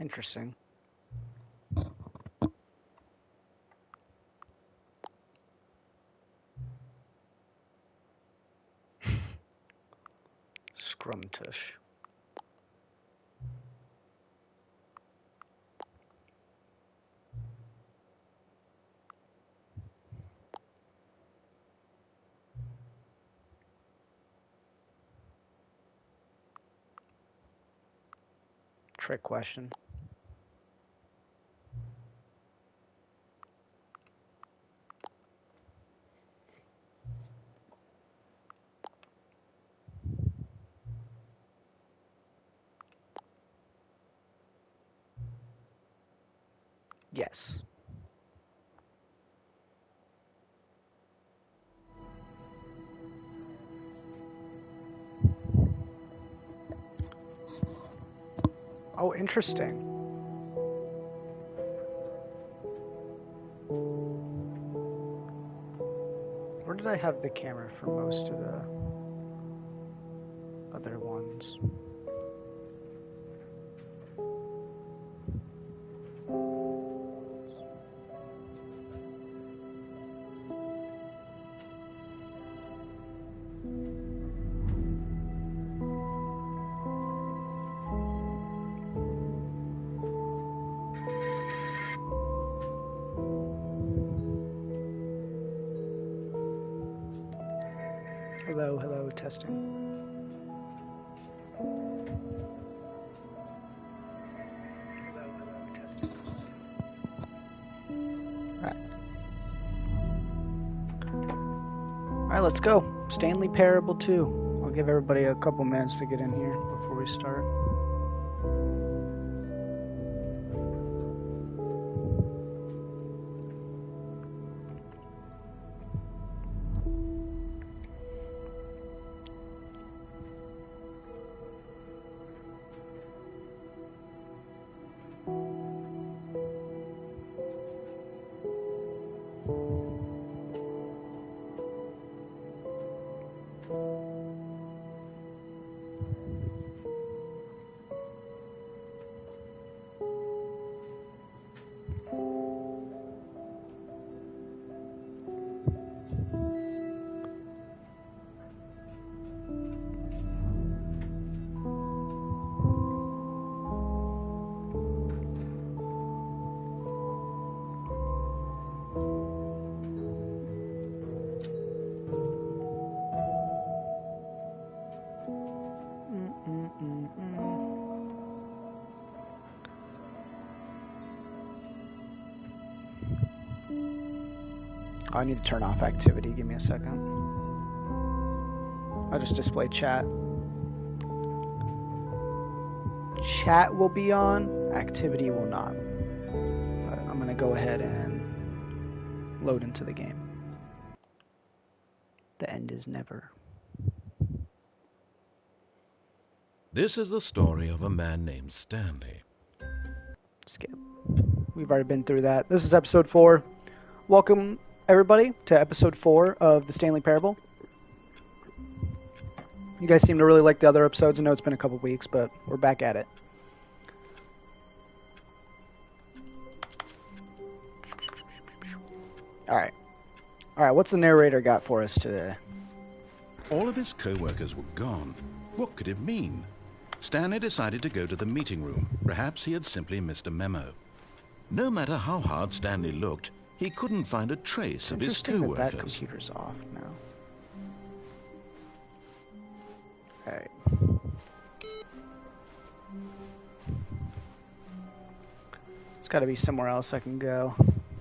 Interesting. Scrumtush. Trick question. Yes. Oh, interesting. Where did I have the camera for most of the other ones? Hello, hello, testing. Hello, hello, testing. Alright, let's go. Stanley Parable 2. I'll give everybody a couple minutes to get in here before we start. I need to turn off activity. Give me a second. I'll just display chat. Chat will be on, activity will not. But I'm going to go ahead and load into the game. The end is never. This is the story of a man named Stanley. Skip. We've already been through that. This is episode 4. Welcome, everybody, to episode 4 of the Stanley Parable. You guys seem to really like the other episodes. I know it's been a couple weeks, but we're back at it. Alright, what's the narrator got for us today? All of his co-workers were gone. What could it mean? Stanley decided to go to the meeting room. Perhaps he had simply missed a memo. No matter how hard Stanley looked, he couldn't find a trace of his co-workers. That computer's off now. Alright. There's got to be somewhere else I can go.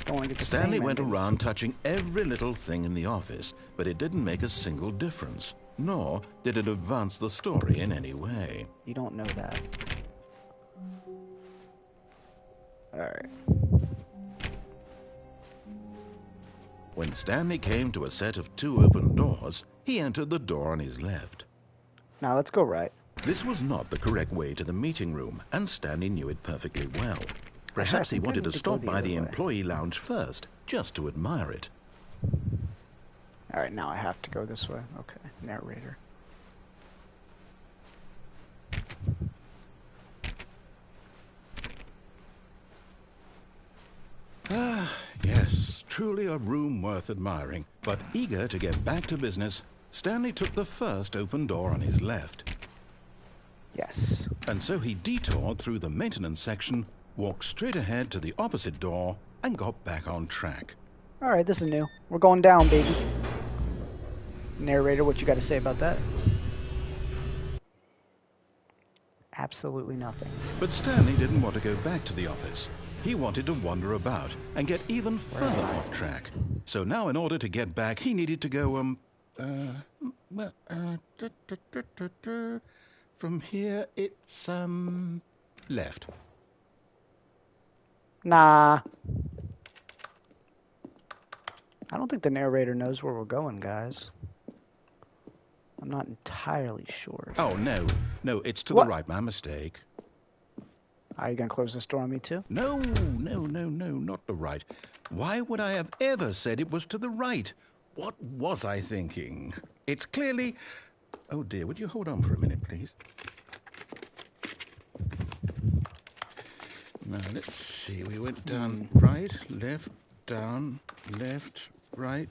Don't want to get the Stanley same went endings. around touching every little thing in the office, but it didn't make a single difference, nor did it advance the story in any way. You don't know that. Alright. When Stanley came to a set of 2 open doors, he entered the door on his left. Now let's go right. This was not the correct way to the meeting room, and Stanley knew it perfectly well. Perhaps he wanted to stop by the employee lounge first, just to admire it. Alright, now I have to go this way. Okay, narrator. truly a room worth admiring, but eager to get back to business, Stanley took the first open door on his left. Yes. And so he detoured through the maintenance section, walked straight ahead to the opposite door, and got back on track. All right, this is new. We're going down, baby. Narrator, what you got to say about that? Absolutely nothing. But Stanley didn't want to go back to the office. He wanted to wander about and get even further off track. So now in order to get back, he needed to go, from here it's, left. Nah. I don't think the narrator knows where we're going, guys. I'm not entirely sure. Oh, no, it's to What? the right. My mistake. Are you going to close this door on me too? No, not the right. Why would I have ever said it was to the right? What was I thinking? It's clearly... Oh dear, would you hold on for a minute, please? Now, let's see. We went down right, left, down, left, right.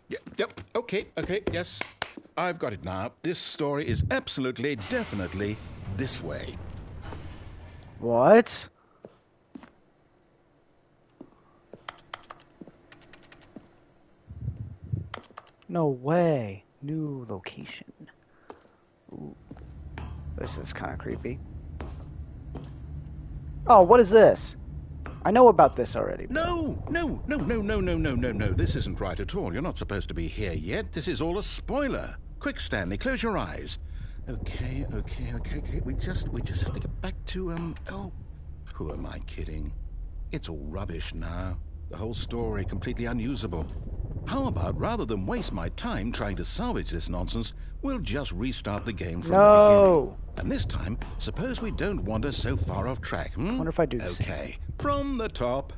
Yep, okay, yes. I've got it now. This story is absolutely, definitely this way. What? No way. New location. Ooh. This is kind of creepy. Oh, what is this? I know about this already. No. This isn't right at all. You're not supposed to be here yet. This is all a spoiler. Quick, Stanley, close your eyes. Okay. We just have to get back to, oh, who am I kidding? It's all rubbish now. The whole story completely unusable. How about, rather than waste my time trying to salvage this nonsense, we'll just restart the game from the beginning. And this time, suppose we don't wander so far off track, I wonder if I do this. Okay, from the top.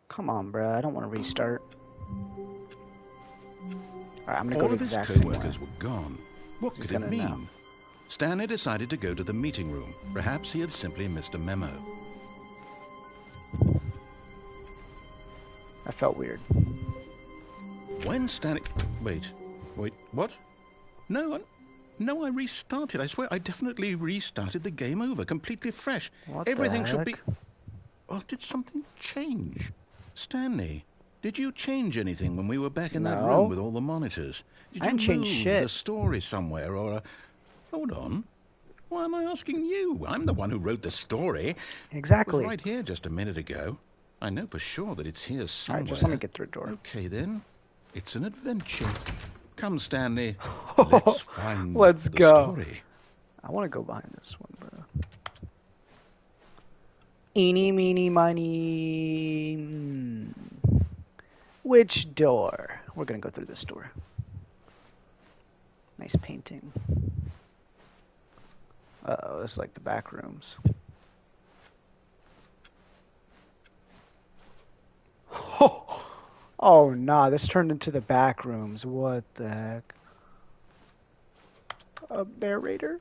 Come on, bruh. I don't want to restart. Alright, I'm going to go All the of his exact same way. co-workers were gone. What could it gonna mean? know. Stanley decided to go to the meeting room. Perhaps he had simply missed a memo. That felt weird. When Stanley... Wait, what? No, I restarted. I swear I definitely restarted the game over, completely fresh. What Everything the should heck? be... Oh, did something change? Stanley, did you change anything when we were back in that No. room with all the monitors? Did I you didn't change move shit. the story somewhere or... Hold on. Why am I asking you? I'm the one who wrote the story. It Exactly. was right here just a minute ago. I know for sure that it's here somewhere. Alright, just let me get through the door. Okay, then. It's an adventure. Come, Stanley. Let's find Let's the go. story. I want to go behind this one, bro. Eeny, meeny, miny. Which door? We're going to go through this door. Nice painting. Uh-oh, this is like the back rooms. Oh, nah, this turned into the back rooms. What the heck? A narrator?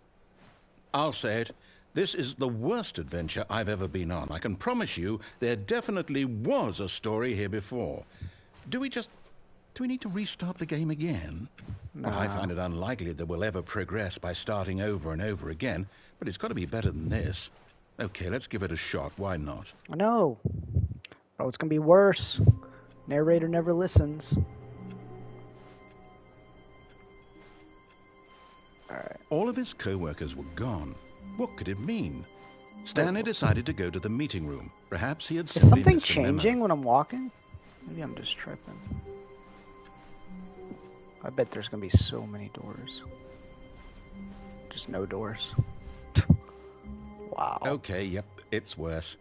I'll say it. This is the worst adventure I've ever been on. I can promise you there definitely was a story here before. Do we need to restart the game again? No. Well, I find it unlikely that we'll ever progress by starting over and over again, but it's got to be better than this. Okay, let's give it a shot. Why not? I know. Oh, it's going to be worse. Narrator never listens. Alright. All of his co-workers were gone. What could it mean? Stanley decided to go to the meeting room. Perhaps he had Is simply something missed a memo. changing when I'm walking? Maybe I'm just tripping. I bet there's going to be so many doors. Just no doors. Wow. Okay, yep, it's worse.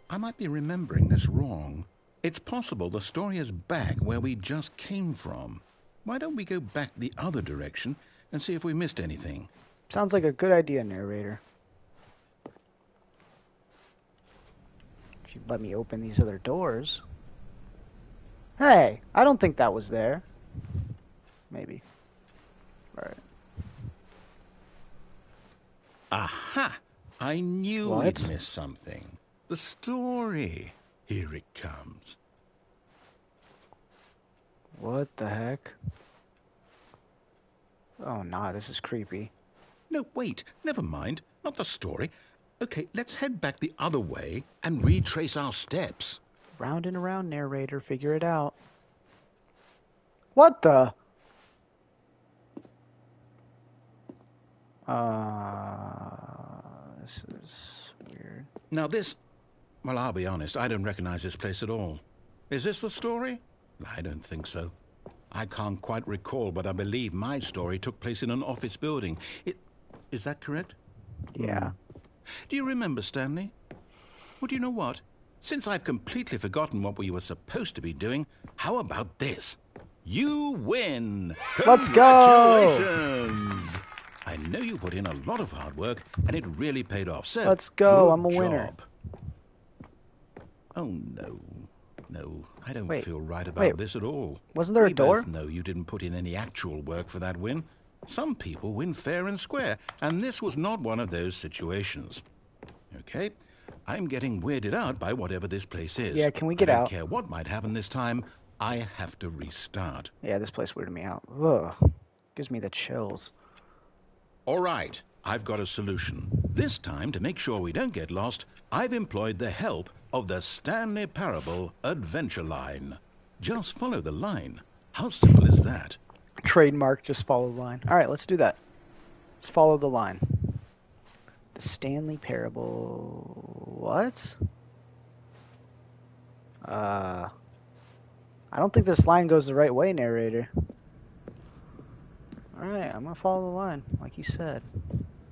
I might be remembering this wrong. It's possible the story is back where we just came from. Why don't we go back the other direction and see if we missed anything? Sounds like a good idea, narrator. If you'd let me open these other doors. Hey, I don't think that was there. Maybe. Alright. Aha! I knew What? we'd missed something. The story. Here it comes. What the heck? Oh, nah, this is creepy. No, wait, never mind. Not the story. Okay, let's head back the other way and retrace our steps. Round and around, narrator. Figure it out. What the? This is weird. Now this... Well, I'll be honest, I don't recognize this place at all. Is this the story? I don't think so. I can't quite recall, but I believe my story took place in an office building. Is that correct? Yeah. Do you remember, Stanley? Well, do you know what? Since I've completely forgotten what we were supposed to be doing, how about this? You win! Let's go! Congratulations! I know you put in a lot of hard work, and it really paid off. So, let's go! good I'm a winner. job. Oh, no. No, I don't Wait, feel right about this at all. Wasn't there a door? We both know you didn't put in any actual work for that win. Some people win fair and square, and this was not one of those situations. Okay, I'm getting weirded out by whatever this place is. Yeah, can we get I out? don't care what might happen this time. I have to restart. Yeah, this place weirded me out. Ugh. Gives me the chills. All right, I've got a solution. This time, to make sure we don't get lost, I've employed the help of the Stanley Parable Adventure Line. Just follow the line. How simple is that? Trademark, just follow the line. Alright, let's do that. Let's follow the line. The Stanley Parable... What? I don't think this line goes the right way, narrator. Alright, I'm gonna follow the line, like you said.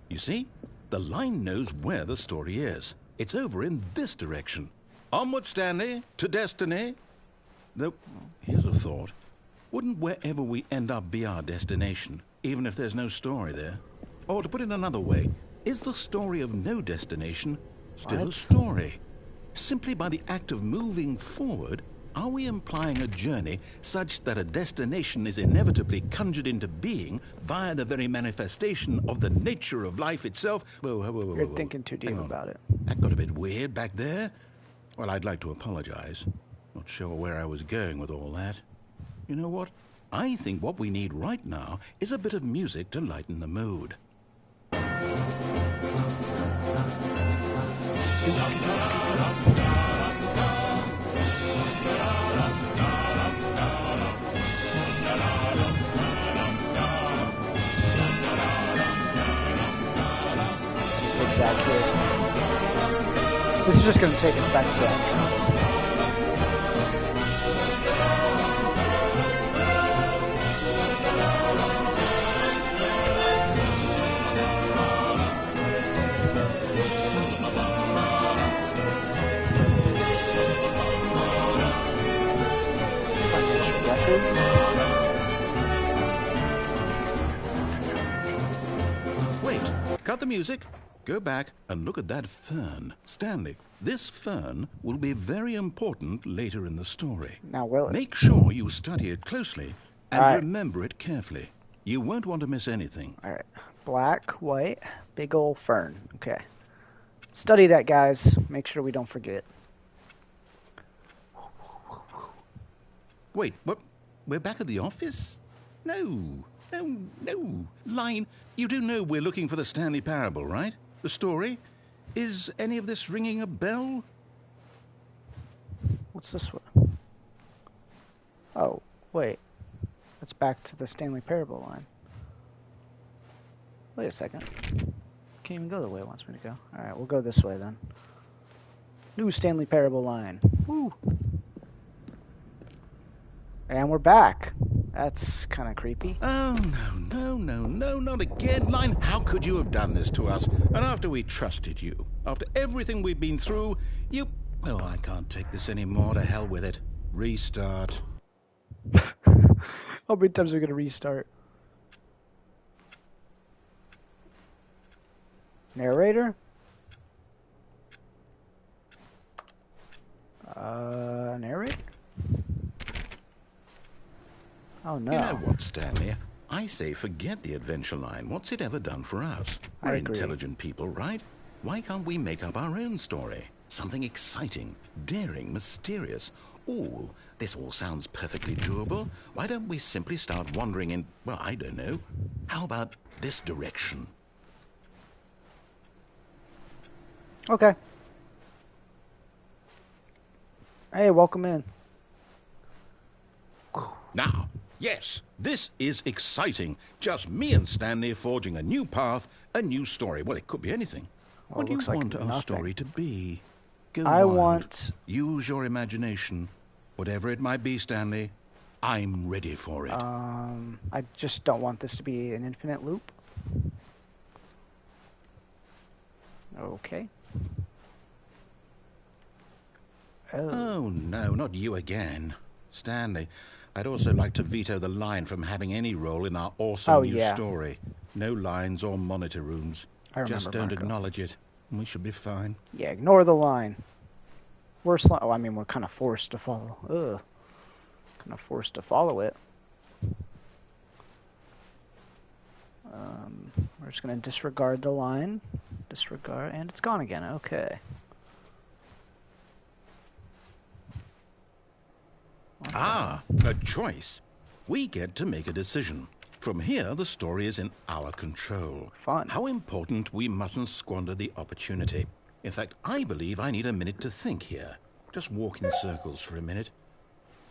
You see? The line knows where the story is. It's over in this direction. Onward, Stanley, to destiny. Though, here's a thought. Wouldn't wherever we end up be our destination, even if there's no story there? Or to put it another way, is the story of no destination still a story? Simply by the act of moving forward, are we implying a journey such that a destination is inevitably conjured into being via the very manifestation of the nature of life itself? Whoa. You're thinking too deep about it. That got a bit weird back there. Well, I'd like to apologize. Not sure where I was going with all that. You know what? I think what we need right now is a bit of music to lighten the mood. Accurate. This is just going to take us back to the entrance. Wait, cut the music. Go back and look at that fern. Stanley, this fern will be very important later in the story. Now, will it? Make sure you study it closely and All right. remember it carefully. You won't want to miss anything. All right. Black, white, big old fern. Okay. Study that, guys. Make sure we don't forget. Wait, what? We're back at the office? No. Line, you do know we're looking for the Stanley Parable, right? The story? Is any of this ringing a bell? What's this one? Oh, wait. That's back to the Stanley Parable line. Wait a second. Can't even go the way it wants me to go. Alright, we'll go this way then. New Stanley Parable line. Woo! And we're back. That's kind of creepy. Oh, no, not again. Line, how could you have done this to us? And after we trusted you, after everything we've been through, you... Well, I can't take this anymore. To hell with it. Restart. How many times are we going to restart? Narrator? Narrate? Oh, no. You know what, Stanley? I say forget the adventure line. What's it ever done for us? I We're agree. intelligent people, right? Why can't we make up our own story? Something exciting, daring, mysterious. Ooh, this all sounds perfectly doable. Why don't we simply start wandering in, well, I don't know. How about this direction? Okay. Hey, welcome in. Now, yes, this is exciting. Just me and Stanley forging a new path, a new story. Well, it could be anything. Well, What do you looks like want our nothing. story to be? Go I wild. want... Use your imagination. Whatever it might be, Stanley, I'm ready for it. I just don't want this to be an infinite loop. Okay. Oh, no, not you again. Stanley, I'd also like to veto the line from having any role in our awesome new story. No lines or monitor rooms. Just don't acknowledge it, and we should be fine. Yeah, ignore the line. Worst line. Oh, I mean, we're kind of forced to follow. Ugh. Kind of forced to follow it. We're just going to disregard the line. Disregard, and it's gone again. Okay. Ah, a choice. We get to make a decision. From here, the story is in our control. Fun. How important we mustn't squander the opportunity. In fact, I believe I need a minute to think here. Just walk in circles for a minute.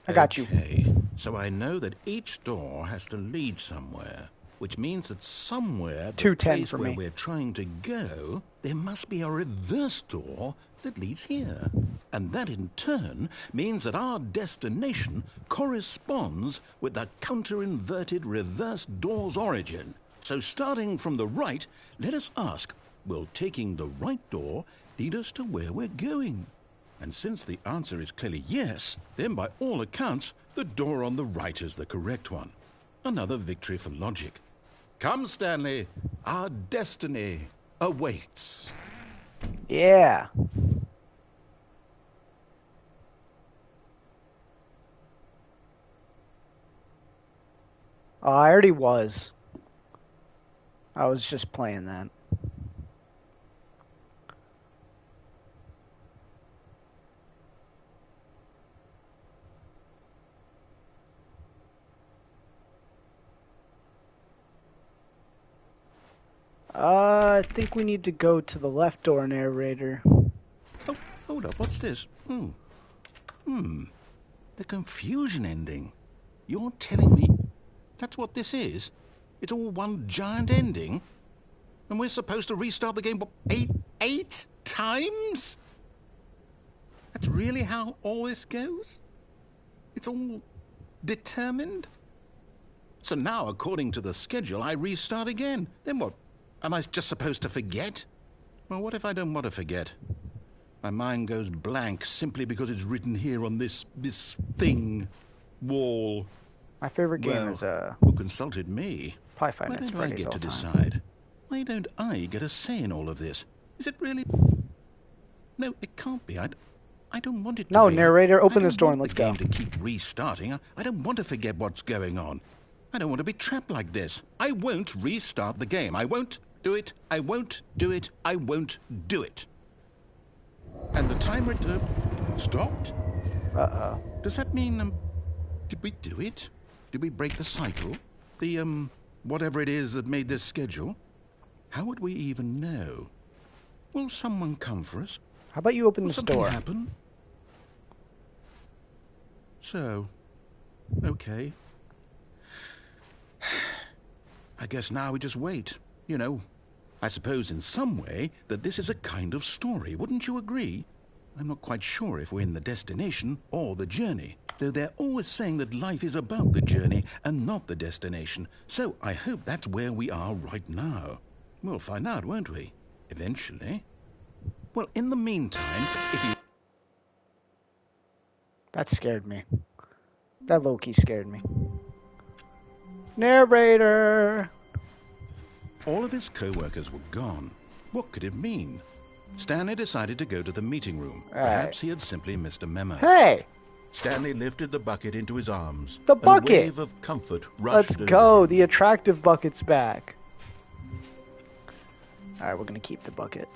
I got you. Okay, so I know that each door has to lead somewhere, which means that somewhere, the place where we're trying to go, there must be a reverse door that leads here. And that in turn means that our destination corresponds with the counter-inverted reverse door's origin. So starting from the right, let us ask, will taking the right door lead us to where we're going? And since the answer is clearly yes, then by all accounts, the door on the right is the correct one. Another victory for logic. Come, Stanley, our destiny awaits. Yeah. Oh, I already was. I was just playing that. I think we need to go to the left door, narrator. Oh, hold up, what's this? The confusion ending. You're telling me that's what this is? It's all one giant ending? And we're supposed to restart the game, what, eight times? That's really how all this goes? It's all determined? So now, according to the schedule, I restart again. Then what? Am I just supposed to forget? Well, what if I don't want to forget? My mind goes blank simply because it's written here on this thing, wall. My favorite game is who consulted me? Probably 5 Nights at Why don't I get to decide? Why don't I get a say in all of this? Is it really? No, it can't be. I don't want it to be. No, narrator, open this door and let's go. I don't want the game to keep restarting. I don't want to forget what's going on. I don't want to be trapped like this. I won't restart the game. I won't do it. I won't do it. I won't do it. And the timer stopped? Uh-oh. Does that mean, did we do it? Did we break the cycle? The, whatever it is that made this schedule? How would we even know? Will someone come for us? How about you open this door? Will something happen? So, okay. I guess now we just wait. You know, I suppose in some way that this is a kind of story. Wouldn't you agree? I'm not quite sure if we're in the destination or the journey, though they're always saying that life is about the journey and not the destination. So I hope that's where we are right now. We'll find out, won't we? Eventually. Well, in the meantime, if you... That scared me. That low-key scared me. Narrator! All of his co-workers were gone. What could it mean? Stanley decided to go to the meeting room. Perhaps he had simply missed a memo. Hey! Stanley lifted the bucket into his arms. The bucket! A wave of comfort rushed Let's over go! him. The attractive bucket's back. Alright, we're gonna keep the bucket.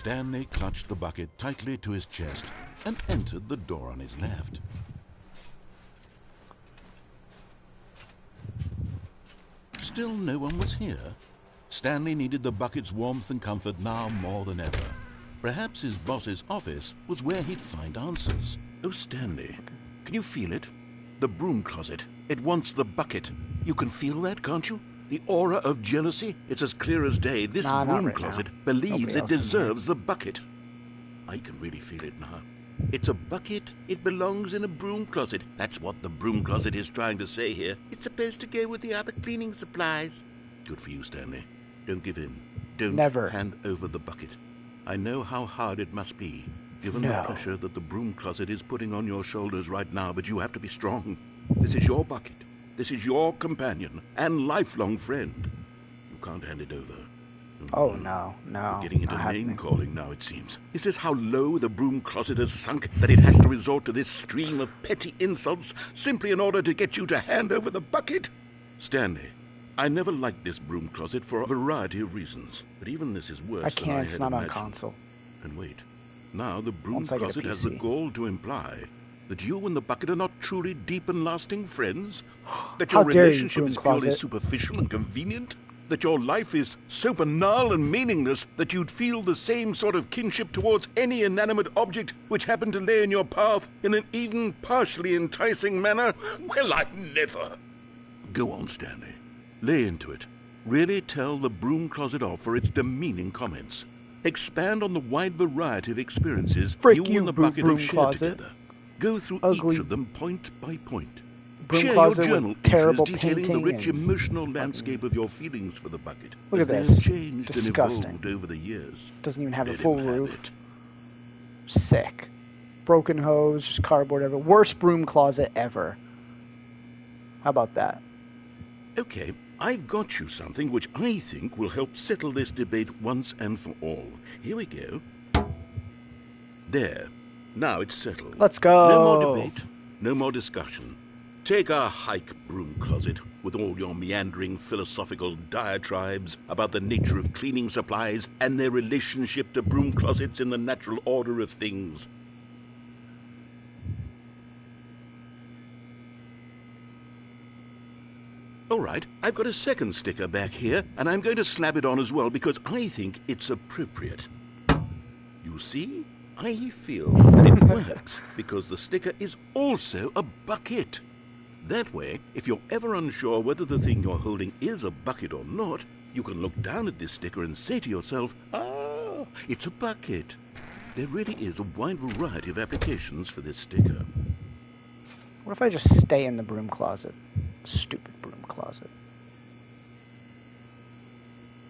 Stanley clutched the bucket tightly to his chest and entered the door on his left. Still no one was here. Stanley needed the bucket's warmth and comfort now more than ever. Perhaps his boss's office was where he'd find answers. Oh, Stanley, can you feel it? The broom closet. It wants the bucket. You can feel that, can't you? The aura of jealousy. It's as clear as day. This broom closet believes it deserves the bucket. I can really feel it now. It's a bucket. It belongs in a broom closet. That's what the broom closet is trying to say here. It's supposed to go with the other cleaning supplies. Good for you, Stanley. Don't give in. Don't hand over the bucket. I know how hard it must be, given the pressure that the broom closet is putting on your shoulders right now, but you have to be strong. This is your bucket. This is your companion and lifelong friend. You can't hand it over. Oh, no. We're getting into name-calling now, it seems. Is this how low the broom closet has sunk, that it has to resort to this stream of petty insults simply in order to get you to hand over the bucket? Stanley, I never liked this broom closet for a variety of reasons, but even this is worse than I had imagined. It's not on console. And wait, now the broom closet has the gall to imply that you and the bucket are not truly deep and lasting friends? That your relationship is purely superficial and convenient? That your life is so banal and meaningless that you'd feel the same sort of kinship towards any inanimate object which happened to lay in your path in an even partially enticing manner? Well, I never. Go on, Stanley. Lay into it. Really tell the broom closet off for its demeaning comments. Expand on the wide variety of experiences you and the bucket have shared together. Go through each of them point by point. Share your journal entries detailing the rich emotional landscape of your feelings for the bucket. Look at this. Changed and evolved over the years. Doesn't even have a full roof. Sick. Broken hose, just cardboard ever. Worst broom closet ever. How about that? Okay, I've got you something which I think will help settle this debate once and for all. Here we go. There. Now it's settled. Let's go. No more debate. No more discussion. Take a hike, broom closet, with all your meandering philosophical diatribes about the nature of cleaning supplies and their relationship to broom closets in the natural order of things. All right, I've got a second sticker back here, and I'm going to slap it on as well because I think it's appropriate. You see? I feel that it works because the sticker is also a bucket. That way, if you're ever unsure whether the thing you're holding is a bucket or not, you can look down at this sticker and say to yourself, ah, it's a bucket. There really is a wide variety of applications for this sticker. What if I just stay in the broom closet? Stupid broom closet.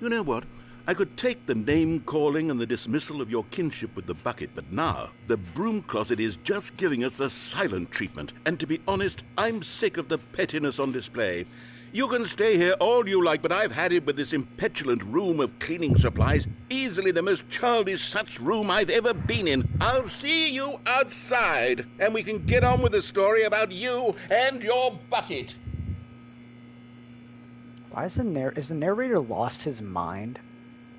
You know what? I could take the name-calling and the dismissal of your kinship with the bucket, but now the broom closet is just giving us the silent treatment. And to be honest, I'm sick of the pettiness on display. You can stay here all you like, but I've had it with this impetulant room of cleaning supplies. Easily the most childish such room I've ever been in. I'll see you outside, and we can get on with the story about you and your bucket. Why is the narrator lost his mind?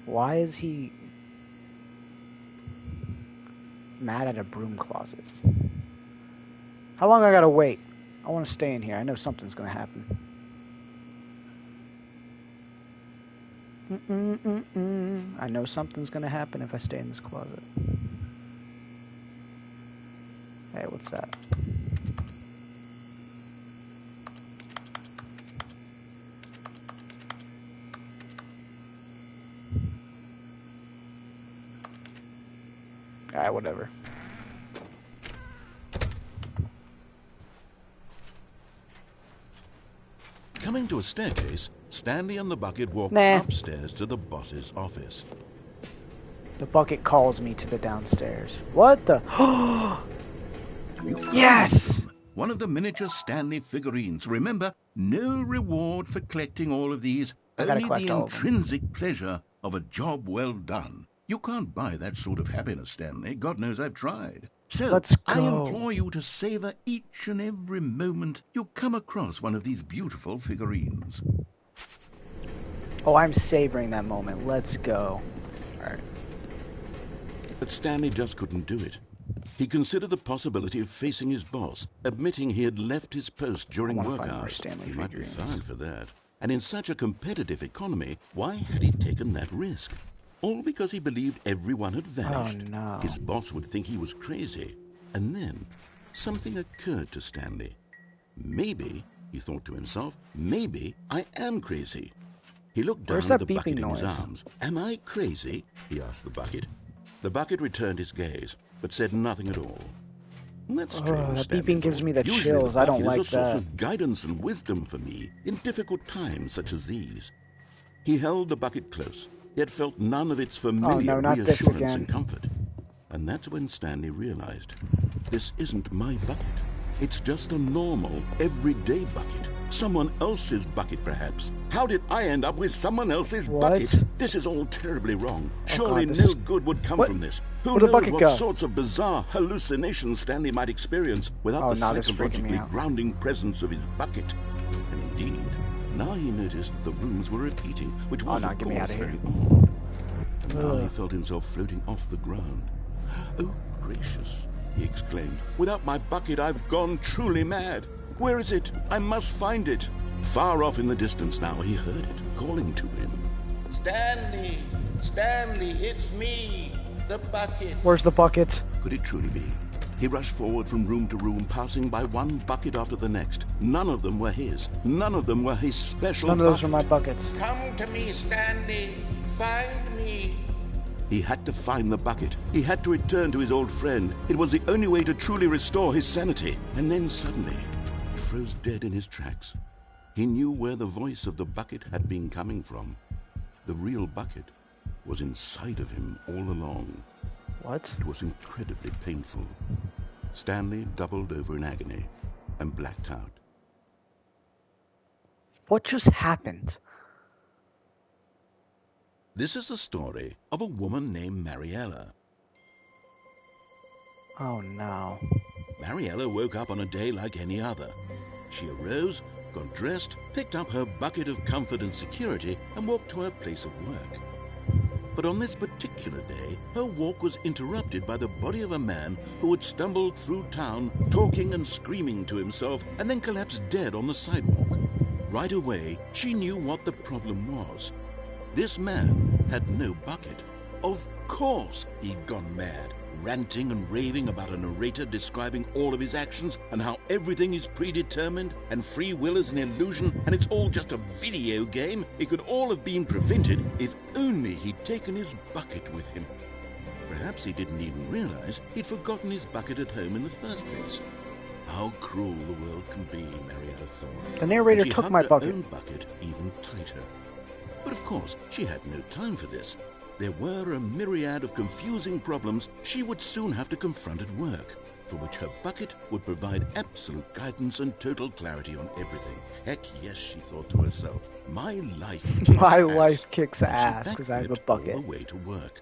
Why is he mad at a broom closet? How long I gotta wait? I want to stay in here. I know something's gonna happen. I know something's gonna happen if I stay in this closet. Hey, what's that? Alright, whatever. Coming to a staircase, Stanley and the bucket walk upstairs to the boss's office. The bucket calls me to the downstairs. What the? Yes! One of the miniature Stanley figurines. Remember, no reward for collecting all of these. Only the intrinsic pleasure of a job well done. You can't buy that sort of happiness, Stanley. God knows I've tried. So, let's go. I implore you to savor each and every moment you come across one of these beautiful figurines. Oh, I'm savoring that moment. Let's go. Alright. but Stanley just couldn't do it. He considered the possibility of facing his boss, admitting he had left his post during work hours. He might be fined for that. And in such a competitive economy, why had he taken that risk? All because he believed everyone had vanished. Oh, no. His boss would think he was crazy. And then, something occurred to Stanley. Maybe, he thought to himself, maybe I am crazy. He looked down at the bucket in his arms. Am I crazy? He asked the bucket. The bucket returned his gaze, but said nothing at all. That's strange. That beeping gives me the Usually chills. I don't like is a source that. of guidance and wisdom for me in difficult times such as these. He held the bucket close, yet felt none of its familiar reassurance and comfort. And that's when Stanley realized, this isn't my bucket. It's just a normal, everyday bucket. Someone else's bucket, perhaps. How did I end up with someone else's bucket? This is all terribly wrong. Surely no good would come from this. Who knows what sorts of bizarre hallucinations Stanley might experience without the psychologically grounding presence of his bucket. And indeed, now he noticed that the rooms were repeating, which was, of course, very odd. Now he felt himself floating off the ground. Oh, gracious, he exclaimed. Without my bucket, I've gone truly mad. Where is it? I must find it. Far off in the distance now, he heard it, calling to him. Stanley! Stanley, it's me! The bucket. Where's the bucket? Could it truly be? He rushed forward from room to room, passing by one bucket after the next. None of them were his. None of them were his special bucket. None of those were my buckets. Come to me, Stanley. Find me. He had to find the bucket. He had to return to his old friend. It was the only way to truly restore his sanity. And then suddenly, he froze dead in his tracks. He knew where the voice of the bucket had been coming from. The real bucket was inside of him all along. What? It was incredibly painful. Stanley doubled over in agony and blacked out. What just happened? This is the story of a woman named Mariella. Oh no. Mariella woke up on a day like any other. She arose, got dressed, picked up her bucket of comfort and security, and walked to her place of work. But on this particular day, her walk was interrupted by the body of a man who had stumbled through town, talking and screaming to himself, and then collapsed dead on the sidewalk. Right away, she knew what the problem was. This man had no bucket. Of course he'd gone mad, ranting and raving about a narrator describing all of his actions and how everything is predetermined and free will is an illusion and it's all just a video game. It could all have been prevented if only he'd taken his bucket with him. Perhaps he didn't even realize he'd forgotten his bucket at home in the first place. How cruel the world can be, Mariella thought. The narrator took my bucket. She hugged her own bucket even tighter. But of course, she had no time for this. There were a myriad of confusing problems she would soon have to confront at work, for which her bucket would provide absolute guidance and total clarity on everything. Heck yes, she thought to herself, my life kicks ass. My life kicks ass because I have a bucket. All the way to work.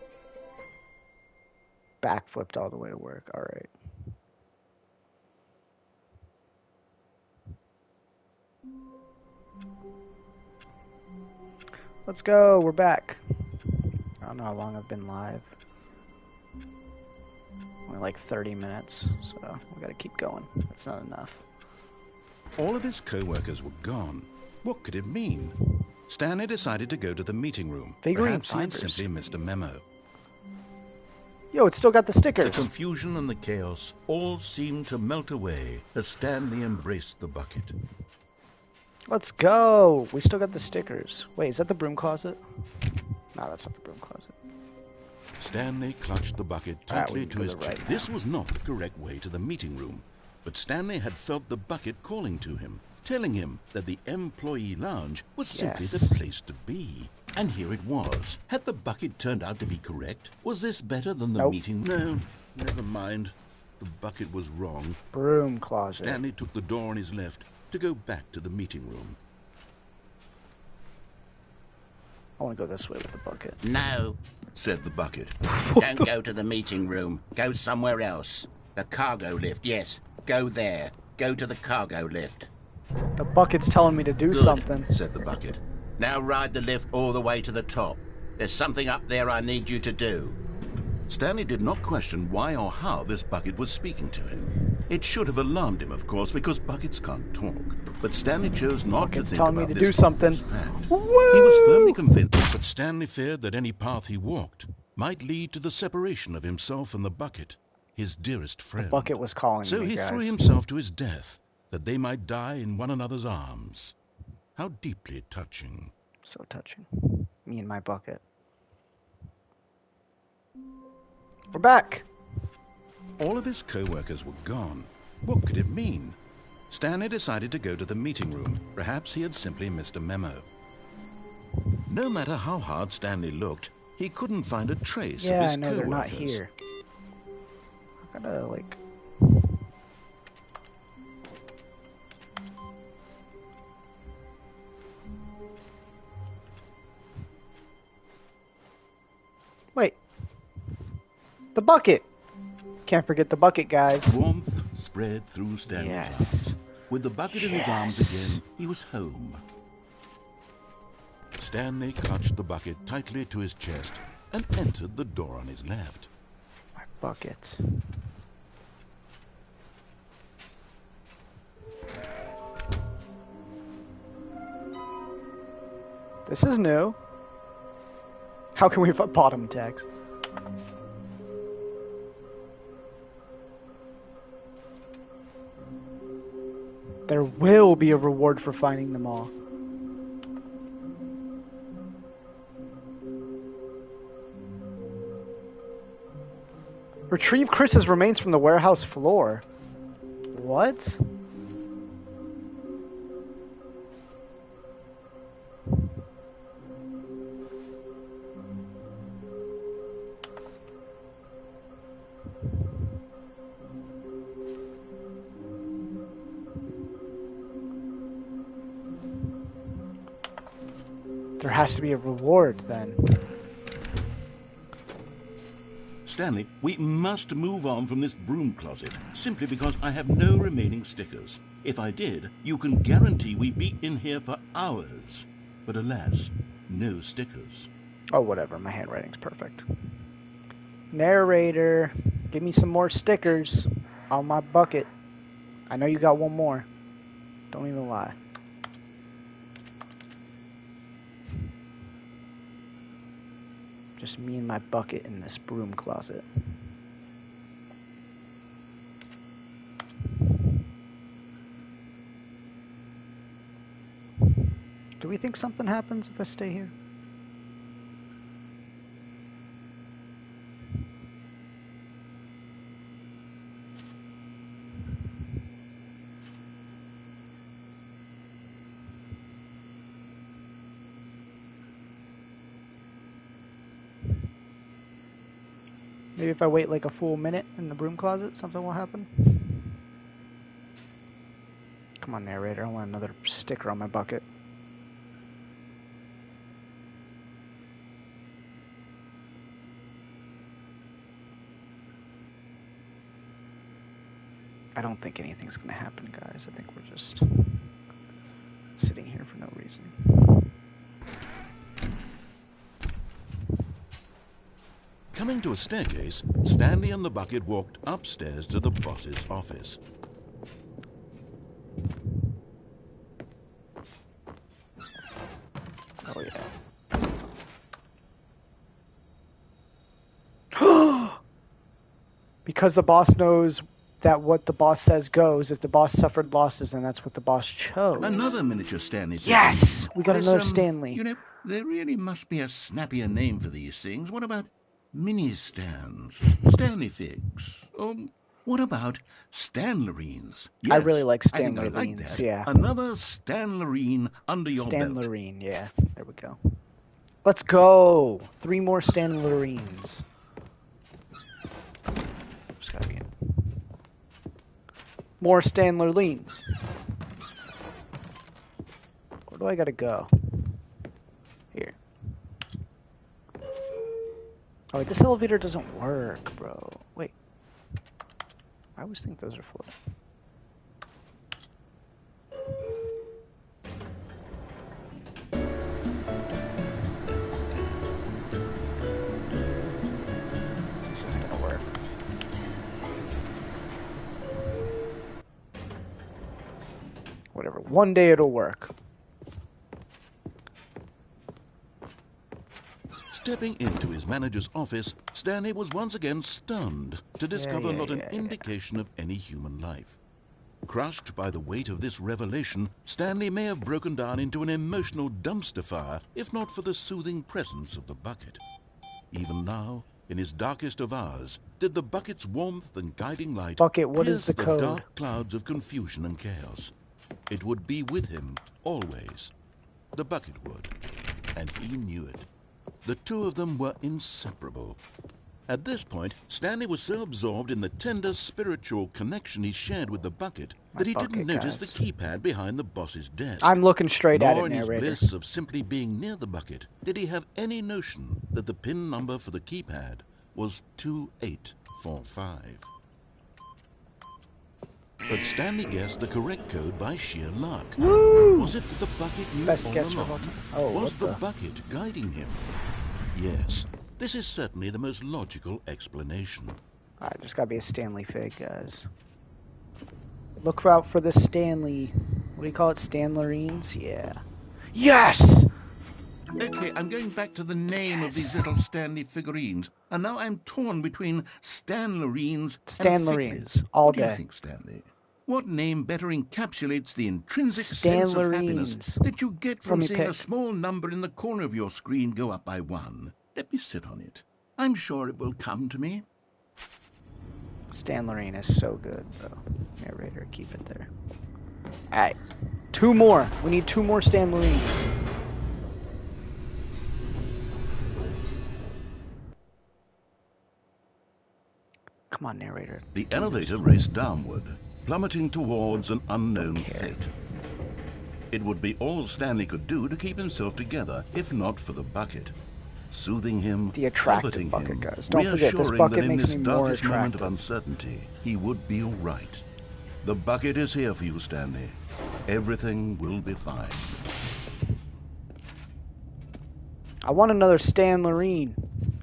Backflipped all the way to work. All right. Let's go. We're back. I don't know how long I've been live. Only like 30 minutes, so we gotta keep going. That's not enough. All of his co-workers were gone. What could it mean? Stanley decided to go to the meeting room. Perhaps he had simply missed a memo. Yo, it's still got the stickers. The confusion and the chaos all seemed to melt away as Stanley embraced the bucket. Let's go. We still got the stickers. Wait, is that the broom closet? No, that's not the broom closet. Stanley clutched the bucket tightly to his chest. This was not the correct way to the meeting room, but Stanley had felt the bucket calling to him, telling him that the employee lounge was simply the place to be. And here it was. Had the bucket turned out to be correct? Was this better than the meeting? No, never mind. The bucket was wrong. Broom closet. Stanley took the door on his left to go back to the meeting room. I want to go this way with the bucket. No, said the bucket. Don't go to the meeting room. Go somewhere else. The cargo lift, yes. Go there. Go to the cargo lift. The bucket's telling me to do something, said the bucket. Now ride the lift all the way to the top. There's something up there I need you to do. Stanley did not question why or how this bucket was speaking to him. It should have alarmed him, of course, because buckets can't talk. But Stanley chose not Bucket's to think telling me about to this do something. obvious fact. Woo! He was firmly convinced, but Stanley feared that any path he walked might lead to the separation of himself and the bucket, his dearest friend. The bucket was calling So me, he guys. threw himself to his death, that they might die in one another's arms. How deeply touching. So touching. Me and my bucket. We're back. All of his co-workers were gone. What could it mean? Stanley decided to go to the meeting room. Perhaps he had simply missed a memo. No matter how hard Stanley looked, he couldn't find a trace of Yeah, his I know they're not co-workers. here. I gotta, like... Wait. The bucket! Can't forget the bucket, guys. Warmth spread through Stanley's Yes. arms. With the bucket in his arms again, he was home. Stanley clutched the bucket tightly to his chest and entered the door on his left. My bucket. This is new. How can we bottom text? There will be a reward for finding them all. Retrieve Chris's remains from the warehouse floor. What? There has to be a reward then. Stanley, we must move on from this broom closet, simply because I have no remaining stickers. If I did, you can guarantee we'd be in here for hours. But alas, no stickers. Oh, whatever. My handwriting's perfect. Narrator, give me some more stickers on my bucket. I know you got one more. Don't even lie. Just me and my bucket in this broom closet. Do we think something happens if I stay here? Maybe if I wait like a full minute in the broom closet, something will happen. Come on, narrator. I want another sticker on my bucket. I don't think anything's going to happen, guys. I think we're just sitting here for no reason. Coming to a staircase, Stanley and the bucket walked upstairs to the boss's office. Oh, yeah. Because the boss knows that what the boss says goes. If the boss suffered losses, then that's what the boss chose. Another miniature Stanley. Yes! We got There's, another Stanley. You know, there really must be a snappier name for these things. What about mini stands? Stanley figs? What about Stanlerines? I really like I think I like Stanlerines, that. yeah. Another Stanlerine under your belt. Stanlerine, yeah. There we go. Let's go! 3 more Stanlerines. Just gotta be in. More Stanlerines. Where do I gotta go? Here. Oh, wait, this elevator doesn't work, bro. Wait. I always think those are floating. This is One day it'll work. Stepping into his manager's office, Stanley was once again stunned to discover not an indication of any human life. Crushed by the weight of this revelation, Stanley may have broken down into an emotional dumpster fire if not for the soothing presence of the bucket. Even now, in his darkest of hours, did the bucket's warmth and guiding light Bucket, what pierce is the the code? dark clouds of confusion and chaos. It would be with him always. The bucket would, and he knew it. The two of them were inseparable. At this point, Stanley was so absorbed in the tender spiritual connection he shared with the bucket that he didn't notice the keypad behind the boss's desk. I'm looking straight at it, Nor in his narrator. bliss of simply being near the bucket did he have any notion that the PIN number for the keypad was 2845. But Stanley guessed the correct code by sheer luck. Woo! Was it that the bucket knew Best all guess of all along? time. Oh, Was the what the? bucket guiding him? Yes, this is certainly the most logical explanation. Alright, there's gotta be a Stanley fig, guys. Look out for the Stanley. What do you call it? Stanlerines? Yeah. Yes! Okay, I'm going back to the name of these little Stanley figurines, and now I'm torn between Stanlerines and Stanlerines, Figlets. all What do you day. think, Stanley? What name better encapsulates the intrinsic sense of happiness Stanlerines. that you get Let from me seeing a pick. small number in the corner of your screen go up by 1? Let me sit on it. I'm sure it will come to me. Stanlerine is so good, though. Narrator, keep it there. Alright. 2 more. We need 2 more Stanlerines. Come on, narrator. The elevator raced downward, plummeting towards an unknown fate. It would be all Stanley could do to keep himself together, if not for the bucket. Soothing him, The attractive comforting bucket, him, guys. Don't forget, this reassuring bucket that in makes this me more darkest moment of attractive. uncertainty, he would be all right. The bucket is here for you, Stanley. Everything will be fine. I want another Stanlerine.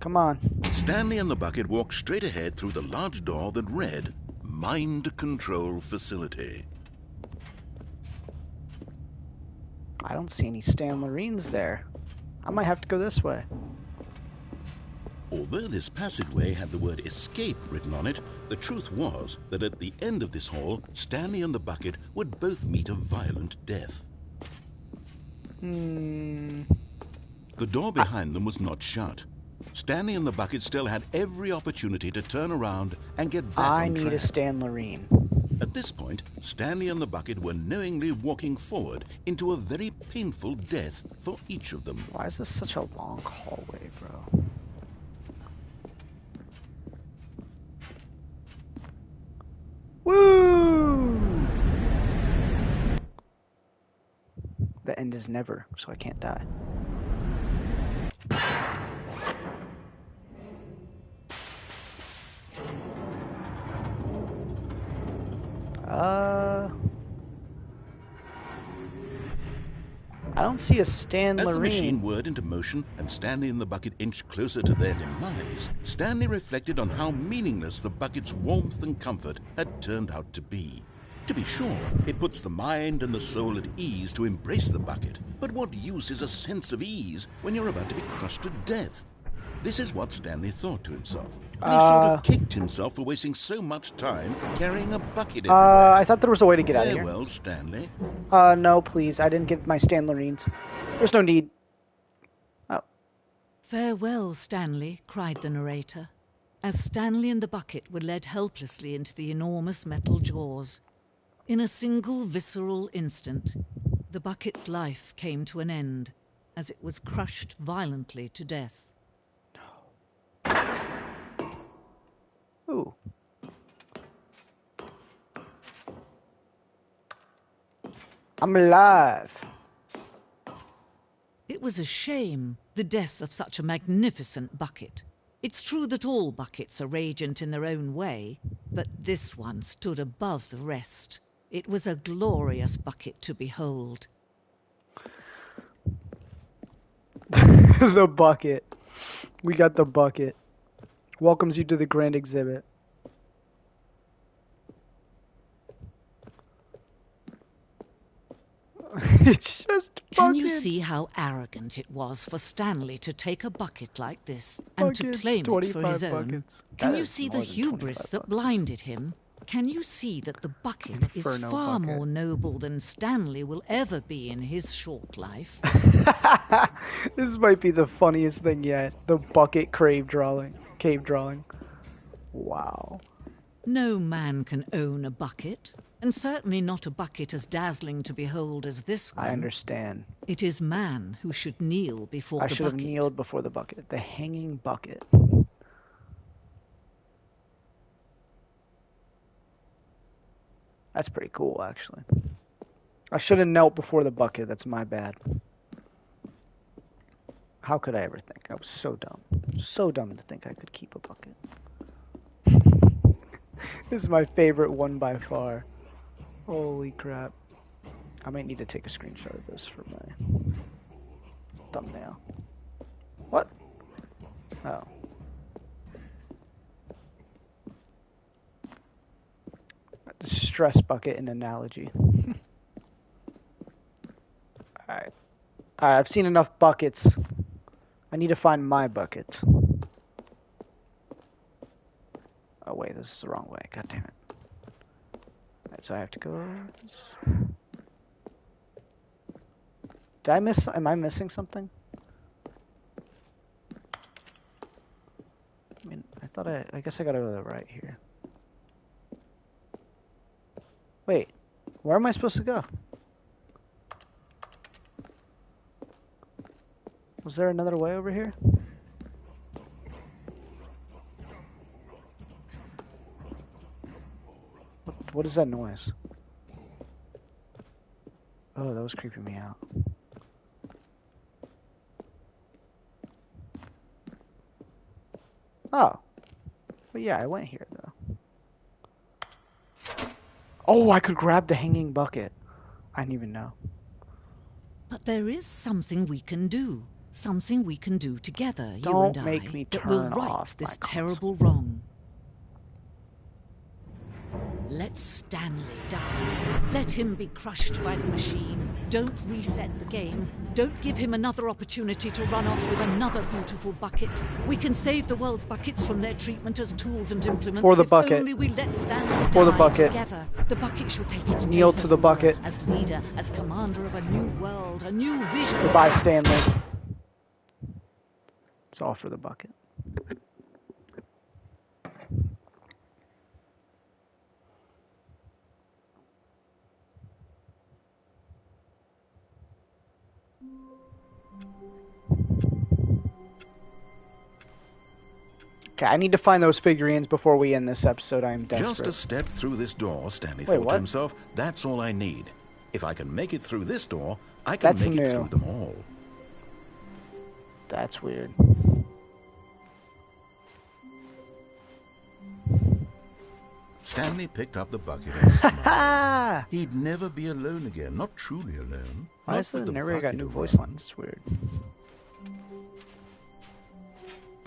Come on. Stanley and the bucket walked straight ahead through the large door that read, Mind Control Facility. I don't see any Stanlerines there. I might have to go this way. Although this passageway had the word escape written on it, the truth was that at the end of this hall, Stanley and the bucket would both meet a violent death. The door behind them was not shut. Stanley and the bucket still had every opportunity to turn around and get back I on need track. a Stanlerine. At this point, Stanley and the bucket were knowingly walking forward into a very painful death for each of them. Why is this such a long hallway, bro? Woo! The end is never, so I can't die. I don't see a Stanlerine. As the machine whirred into motion and Stanley and the bucket inched closer to their demise, Stanley reflected on how meaningless the bucket's warmth and comfort had turned out to be. To be sure, it puts the mind and the soul at ease to embrace the bucket, but what use is a sense of ease when you're about to be crushed to death? This is what Stanley thought to himself, and he sort of kicked himself for wasting so much time carrying a bucket everywhere. I thought there was a way to get out of here. Farewell, Stanley. No, please. I didn't get my Stanlerines. There's no need. Oh. Farewell, Stanley, cried the narrator, as Stanley and the bucket were led helplessly into the enormous metal jaws. In a single visceral instant, the bucket's life came to an end, as it was crushed violently to death. Ooh. I'm alive. It was a shame, the death of such a magnificent bucket. It's true that all buckets are radiant in their own way, but this one stood above the rest. It was a glorious bucket to behold. The bucket. We got the bucket. Welcomes you to the grand exhibit. It's just Can you buckets. see how arrogant it was for Stanley to take a bucket like this and to Buckets, claim it for 25 his own? buckets. Can That you is see the more than hubris 25 that buckets. blinded him? Can you see that the bucket is Inferno far bucket. more noble than Stanley will ever be in his short life? This might be the funniest thing yet. The bucket cave drawing. Wow. No man can own a bucket, and certainly not a bucket as dazzling to behold as this one. I understand. It is man who should kneel before I the should have bucket. kneeled before the bucket. The hanging bucket. That's pretty cool, actually. I should have knelt before the bucket. That's my bad. How could I ever think? I was so dumb. So dumb to think I could keep a bucket. This is my favorite one by far. Holy crap. I might need to take a screenshot of this for my thumbnail. What? Oh. The stress bucket and analogy. Alright. I've seen enough buckets. I need to find my bucket. Oh wait, this is the wrong way. God damn it. Alright, so I have to go... Did I miss... Am I missing something? I mean, I thought I guess I gotta go to the right here. Wait, where am I supposed to go? Was there another way over here? What is that noise? Oh, that was creeping me out. Oh. Well, yeah, I went here, though. Oh, I could grab the hanging bucket. I didn't even know. But there is something we can do. Something we can do together, you Don't and make I, me that will turn right off this my console. terrible wrong. Let Stanley die. Let him be crushed by the machine. Don't reset the game. Don't give him another opportunity to run off with another beautiful bucket. We can save the world's buckets from their treatment as tools and implements. For the if bucket. only we let Stanley For the die bucket. together. The bucket shall take its Kneel place to as the ruler, bucket. as leader, as commander of a new world, a new vision. Goodbye, Stanley. It's all for the bucket. Okay, I need to find those figurines before we end this episode. I am desperate. Just a step through this door, Stanley Wait, thought what? to himself, that's all I need. If I can make it through this door, I can That's make it new. through them all. That's weird. Stanley picked up the bucket and smiled. Ah! He'd never be alone again, not truly alone. Why Not is the with the narrator got bucket new around. voice lines? It's weird.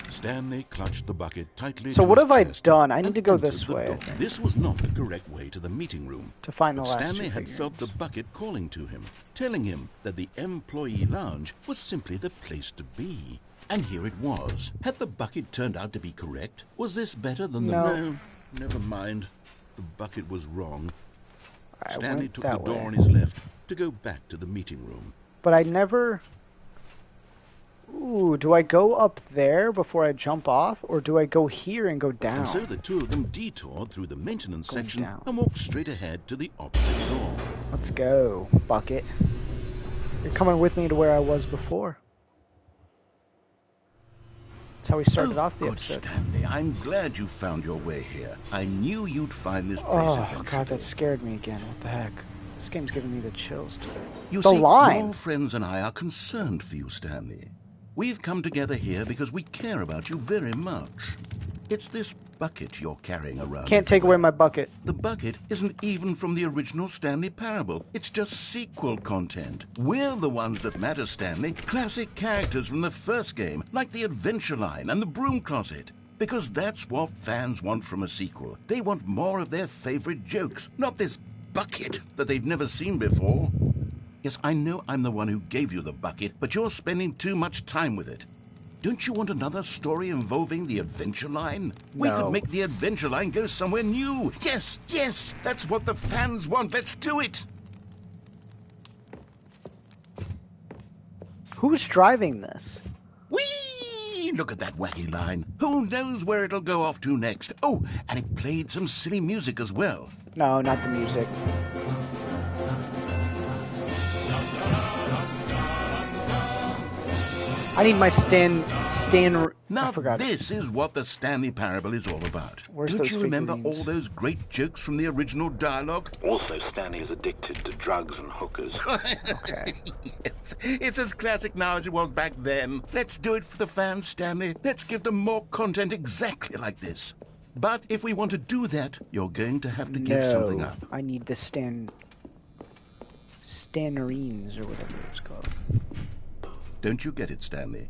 Stanley clutched the bucket tightly So to what his have I chest done? I need and to go entered this the way, I door. think. This was not the correct way to the meeting room. To find the But last Stanley two had felt the figurines. bucket calling to him, telling him that the employee lounge was simply the place to be. And here it was. Had the bucket turned out to be correct? Was this better than the... No. No, never mind. The bucket was wrong. I Stanley went took the that door way. on his left to go back to the meeting room. But I never... Ooh, do I go up there before I jump off? Or do I go here and go down? And so the two of them detoured through the maintenance Going section down. and walked straight ahead to the opposite door. Let's go, bucket. You're coming with me to where I was before. That's how we started off the good episode. Stanley, I'm glad you found your way here. I knew you'd find this place Oh, eventually. God, that scared me again. What the heck? This game's giving me the chills today. You The see, line. your friends and I are concerned for you, Stanley. We've come together here because we care about you very much. It's this bucket you're carrying around. Can't take away my bucket. The bucket isn't even from the original Stanley Parable. It's just sequel content. We're the ones that matter, Stanley. Classic characters from the first game, like the Adventure Line and the Broom Closet. Because that's what fans want from a sequel. They want more of their favorite jokes, not this bucket that they've never seen before. Yes, I know I'm the one who gave you the bucket, but you're spending too much time with it. Don't you want another story involving the adventure line? We could No. make the adventure line go somewhere new. Yes, yes, that's what the fans want. Let's do it. Who's driving this? Whee! Look at that wacky line. Who knows where it'll go off to next? Oh, and it played some silly music as well. No, not the music. I need my Stan. Now I forgot. this is what the Stanley Parable is all about. Where's Don't those you remember figurines? all those great jokes from the original dialogue? Also, Stanley is addicted to drugs and hookers. Okay. Yes, it's as classic now as it was back then. Let's do it for the fans, Stanley. Let's give them more content exactly like this. But if we want to do that, you're going to have to give something up. I need the Stannerines or whatever it's called. Don't you get it, Stanley?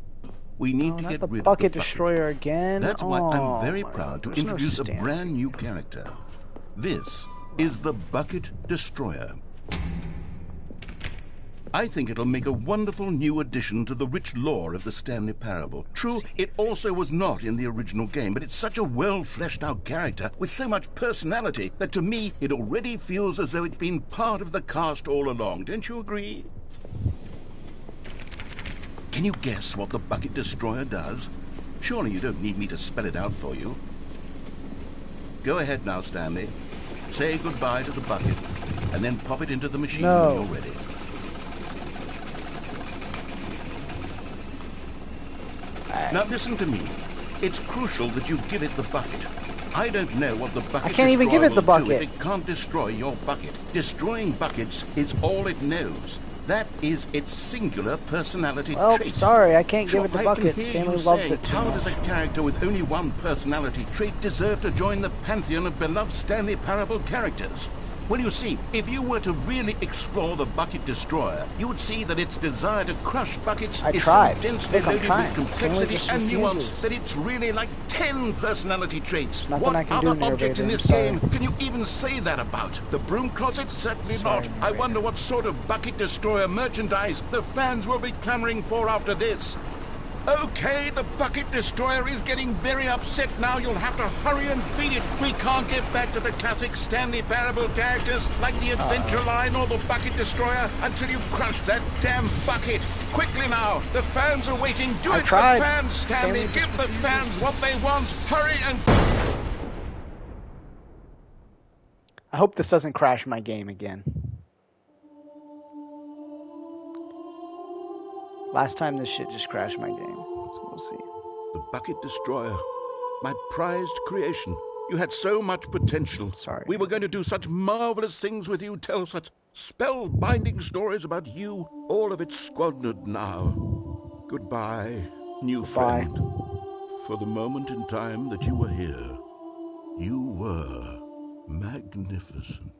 We need Oh, to not get the rid of bucket the bucket. destroyer again. That's why Oh, I'm very my proud to God, there's no introduce a Stan. brand new character. This is the Bucket Destroyer. I think it'll make a wonderful new addition to the rich lore of the Stanley Parable. True, it also was not in the original game, but it's such a well-fleshed-out character with so much personality that to me it already feels as though it's been part of the cast all along. Don't you agree? Can you guess what the Bucket Destroyer does? Surely you don't need me to spell it out for you. Go ahead now, Stanley. Say goodbye to the bucket, and then pop it into the machine No. when you're ready. Now listen to me. It's crucial that you give it the bucket. I don't know what the bucket I can't even give destroyer it the will do bucket. if it can't destroy your bucket. Destroying buckets is all it knows. That is its singular personality Well, trait. sorry, I can't Sure, give it the I bucket. can hear Stanley you loves saying, it too how much. does a character with only one personality trait deserve to join the pantheon of beloved Stanley Parable characters? Well, you see, if you were to really explore the Bucket Destroyer, you would see that its desire to crush buckets I is tried. so densely Look, I'm loaded trying. with Stanley complexity just and nuance refuses. that it's really like 10 personality traits. Nothing What I can do, other object in narrator, this I'm sorry. game can you even say that about? The broom closet? Certainly Sorry, not. I narrator. wonder what sort of Bucket Destroyer merchandise the fans will be clamoring for after this. Okay, the Bucket Destroyer is getting very upset now. You'll have to hurry and feed it. We can't get back to the classic Stanley Parable characters like the Adventure Line or the Bucket Destroyer until you crush that damn bucket. Quickly now, the fans are waiting. Do I it tried. for fans, Stanley. Stanley Give just the refuses. fans what they want. Hurry and... I hope this doesn't crash my game again. Last time this shit just crashed my game, so we'll see. The Bucket Destroyer. My prized creation. You had so much potential. Sorry. We were going to do such marvelous things with you, tell such spellbinding stories about you. All of it squandered now. Goodbye, new Goodbye. friend. For the moment in time that you were here, you were magnificent.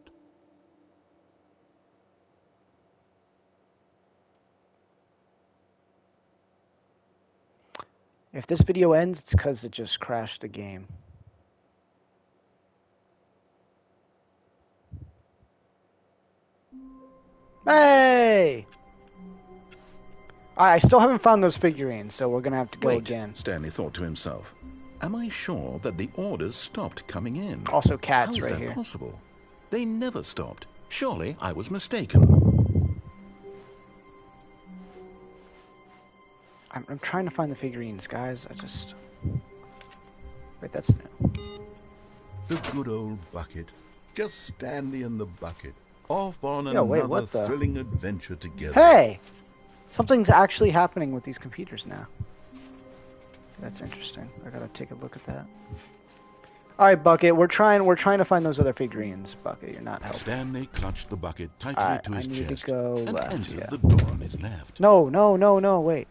If this video ends, it's because it just crashed the game. Hey! I still haven't found those figurines, so we're gonna have to go Wait, again. Stanley thought to himself. Am I sure that the orders stopped coming in? Also, cats How is right that here. possible? They never stopped. Surely I was mistaken. I'm trying to find the figurines, guys. Wait, that's new. The good old bucket. Just Stanley and the bucket. Off on Yo, wait, another what the- thrilling adventure together. Hey! Something's actually happening with these computers now. That's interesting. I gotta take a look at that. Alright, Bucket, we're trying to find those other figurines. Bucket, you're not helping. Stanley clutched the bucket tightly Alright, to I his need to chest go and left, entered yeah. the door on his left. No, wait.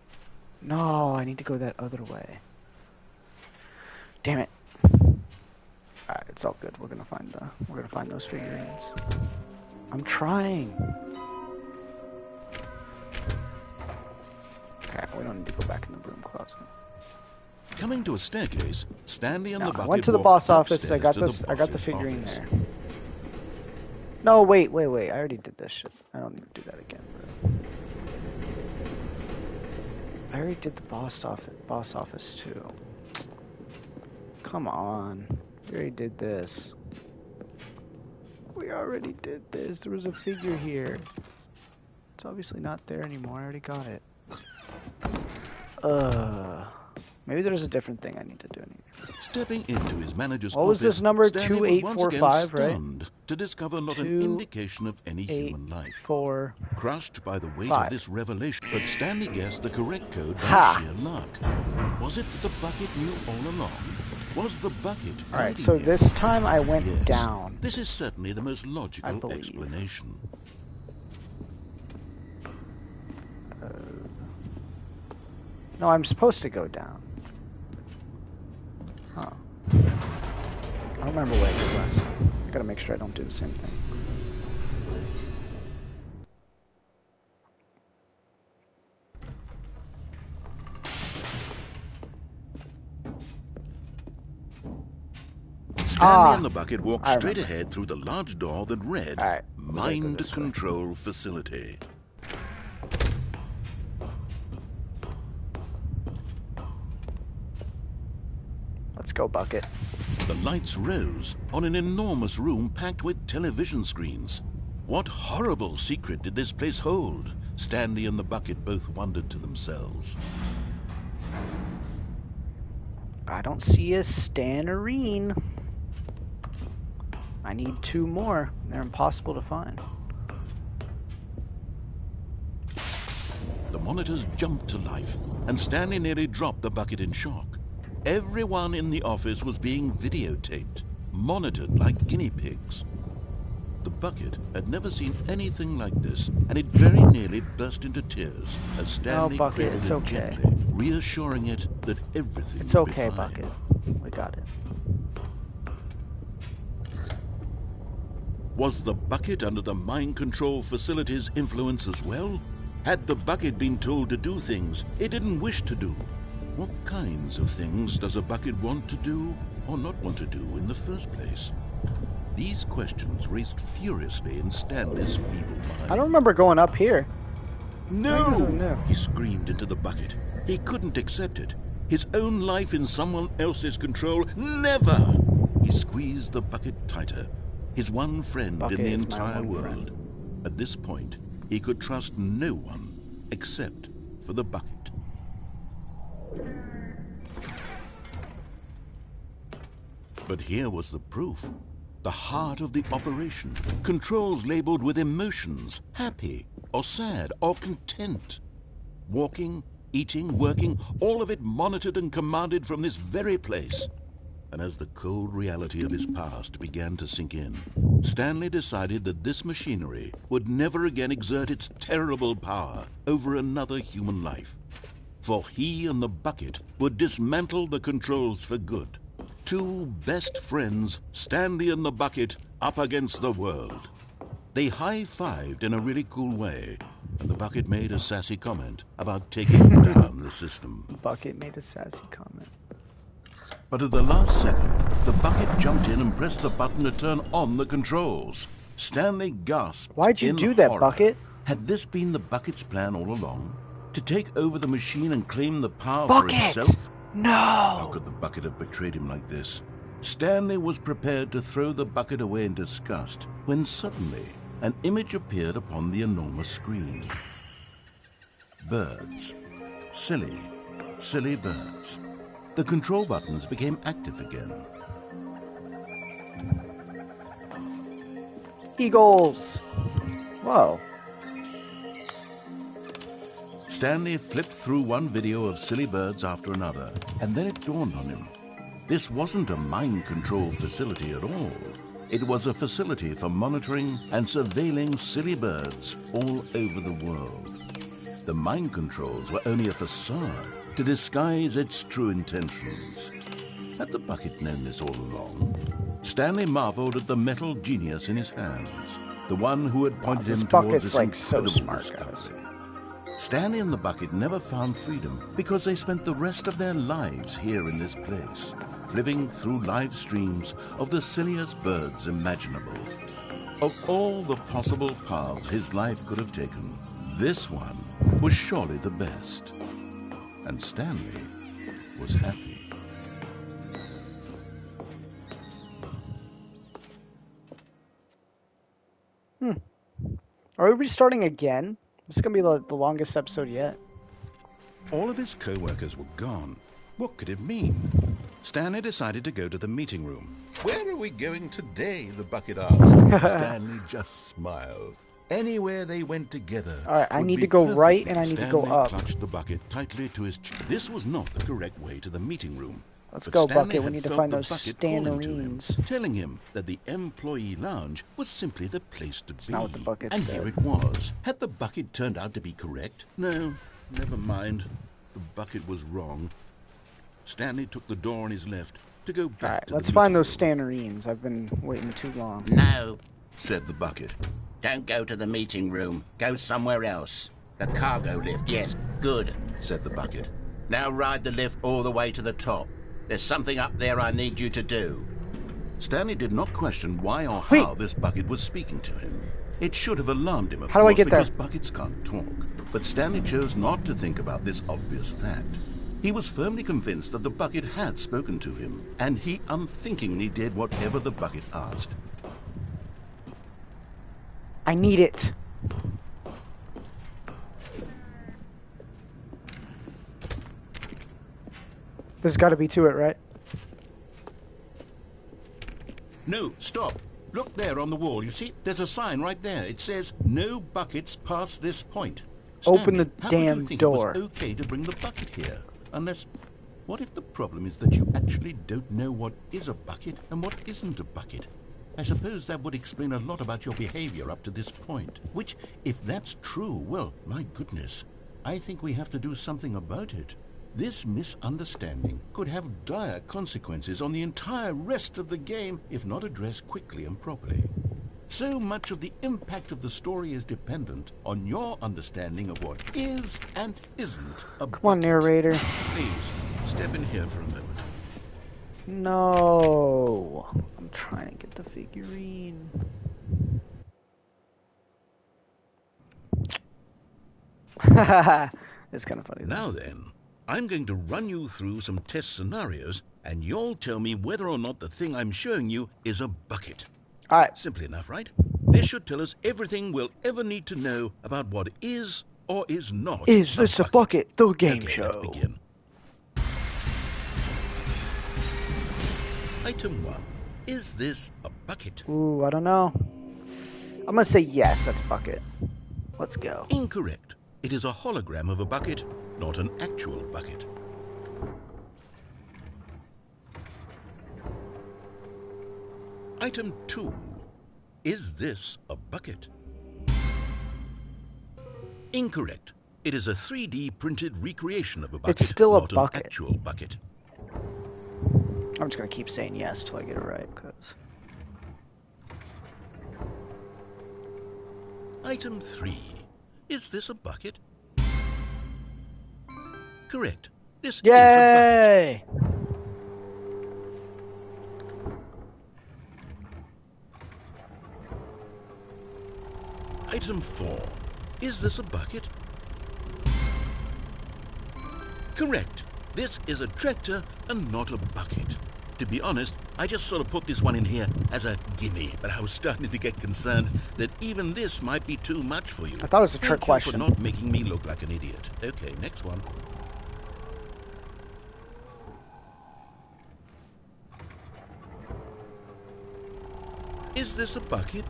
No, I need to go that other way. Damn it. Alright, it's all good. We're gonna find those figurines. I'm trying. Okay, we don't need to go back in the broom closet. Coming to a staircase, Stanley and No, the bucket I went to the walked boss office. I upstairs got to this. I got the boss's figurine office. there. No, wait. I already did this shit. I don't need to do that again, bro. I already did the boss office too. Come on. We already did this. There was a figure here. It's obviously not there anymore. I already got it. Maybe there's a different thing I need to do in here. Stepping into his manager's What was office, this number? Stanley was once again 2845, right? stunned to discover not an indication of any human life. 4. Crushed by the weight 5. of this revelation, but Stanley guessed the correct code by Ha! sheer luck. Was it that the bucket knew all along? Was the bucket Alright, guiding so him? this time I went Yes, down. this is certainly the most logical believe. explanation. No, I'm supposed to go down. Huh. I don't remember what I did last time. I gotta make sure I don't do the same thing. Stanley and the bucket walked I straight remember. ahead through the large door that read, Alright, we're gonna go Mind this way. Control Facility. Let's go, bucket. The lights rose on an enormous room packed with television screens. What horrible secret did this place hold? Stanley and the bucket both wondered to themselves. I don't see a Stanarine. I need 2 more. They're impossible to find. The monitors jumped to life, and Stanley nearly dropped the bucket in shock. Everyone in the office was being videotaped, monitored like guinea pigs. The bucket had never seen anything like this, and it very nearly burst into tears as Stanley Bucket, cradled it's it okay. gently, reassuring it that everything It's would okay, be fine. bucket. We got it. Was the bucket under the mind control facility's influence as well? Had the bucket been told to do things it didn't wish to do? What kinds of things does a bucket want to do or not want to do in the first place? These questions raced furiously in Stanley's feeble mind. I don't remember going up here. No! This isn't new. He screamed into the bucket. He couldn't accept it. His own life in someone else's control. Never! He squeezed the bucket tighter. His one friend Bucket in the is my entire one world. friend. At this point, he could trust no one except for the bucket. But here was the proof. The heart of the operation. Controls labeled with emotions, happy or sad or content. Walking, eating, working, all of it monitored and commanded from this very place. And as the cold reality of his past began to sink in, Stanley decided that this machinery would never again exert its terrible power over another human life. For he and the bucket would dismantle the controls for good. 2 best friends, Stanley and the bucket, up against the world. They high-fived in a really cool way, and the bucket made a sassy comment about taking down the system. Bucket made a sassy comment. But at the last second, the bucket jumped in and pressed the button to turn on the controls. Stanley gasped. Why'd you in do that, horror. Bucket? Had this been the bucket's plan all along? To take over the machine and claim the power Bucket! for itself? How No! could the bucket have betrayed him like this? Stanley was prepared to throw the bucket away in disgust when suddenly an image appeared upon the enormous screen. Birds. Silly, silly birds. The control buttons became active again. Eagles! Whoa. Stanley flipped through one video of silly birds after another, and then it dawned on him. This wasn't a mind control facility at all. It was a facility for monitoring and surveilling silly birds all over the world. The mind controls were only a facade to disguise its true intentions. Had the bucket known this all along? Stanley marveled at the metal genius in his hands, the one who had pointed This him towards bucket's, this like, so incredible smart, guys. discovery. Stanley and the bucket never found freedom because they spent the rest of their lives here in this place, flipping through live streams of the silliest birds imaginable. Of all the possible paths his life could have taken, this one was surely the best. And Stanley was happy. Are we restarting again? This is gonna be the longest episode yet. All of his co-workers were gone. What could it mean? Stanley decided to go to the meeting room. Where are we going today? The bucket asked. Stanley just smiled. Anywhere they went together. Alright, I would need be to go perfect. right and I need to go Stanley up. clutched the bucket tightly to his chest. This was not the correct way to the meeting room. Let's But go, Stanley Bucket. We had need to felt find the those bucket calling to him, stanarines. telling him that the employee lounge was simply the place to be. not what the bucket and said. here it was. Had the bucket turned out to be correct? No, never mind. The bucket was wrong. Stanley took the door on his left to go back Alright, to let's the find meeting those room. stanarines. I've been waiting too long. No, Said the bucket. don't go to the meeting room. Go somewhere else. The cargo lift, yes. Good, Said the bucket. now ride the lift all the way to the top. There's something up there I need you to do. Stanley did not question why or Wait. how this bucket was speaking to him. It should have alarmed him, of How do I course, get there? because buckets can't talk. But Stanley chose not to think about this obvious fact. He was firmly convinced that the bucket had spoken to him, and he unthinkingly did whatever the bucket asked. I need it. There's gotta be to it, right? No, stop. Look there on the wall. You see, there's a sign right there. It says, "No buckets past this point." Open the Stanley, how would damn you think door. It was okay to bring the bucket here? Unless, what if the problem is that you actually don't know what is a bucket and what isn't a bucket? I suppose that would explain a lot about your behavior up to this point. Which, if that's true, well, my goodness, I think we have to do something about it. This misunderstanding could have dire consequences on the entire rest of the game if not addressed quickly and properly. So much of the impact of the story is dependent on your understanding of what is and isn't a bucket. Come on, narrator. Please, step in here for a moment. No. I'm trying to get the figurine. It's kind of funny. Now then, I'm going to run you through some test scenarios, and you'll tell me whether or not the thing I'm showing you is a bucket. Alright. Simple enough, right? This should tell us everything we'll ever need to know about what is or is not Is this a bucket? The game Okay, show. let's begin. Item 1. Is this a bucket? Ooh, I don't know. I'm gonna say yes, that's bucket. Let's go. Incorrect. It is a hologram of a bucket, not an actual bucket. Item 2. Is this a bucket? Incorrect. It is a 3D printed recreation of a bucket, It's still a not bucket. an actual bucket. I'm just gonna keep saying yes till I get it right, cause Item 3. Is this a bucket? Correct. This is a bucket. yay! Item 4. Is this a bucket? Correct. This is a tractor and not a bucket. To be honest, I just sort of put this one in here as a gimme, but I was starting to get concerned that even this might be too much for you. I thought it was a trick Thank you question. for not making me look like an idiot. Okay, next one. Is this a bucket?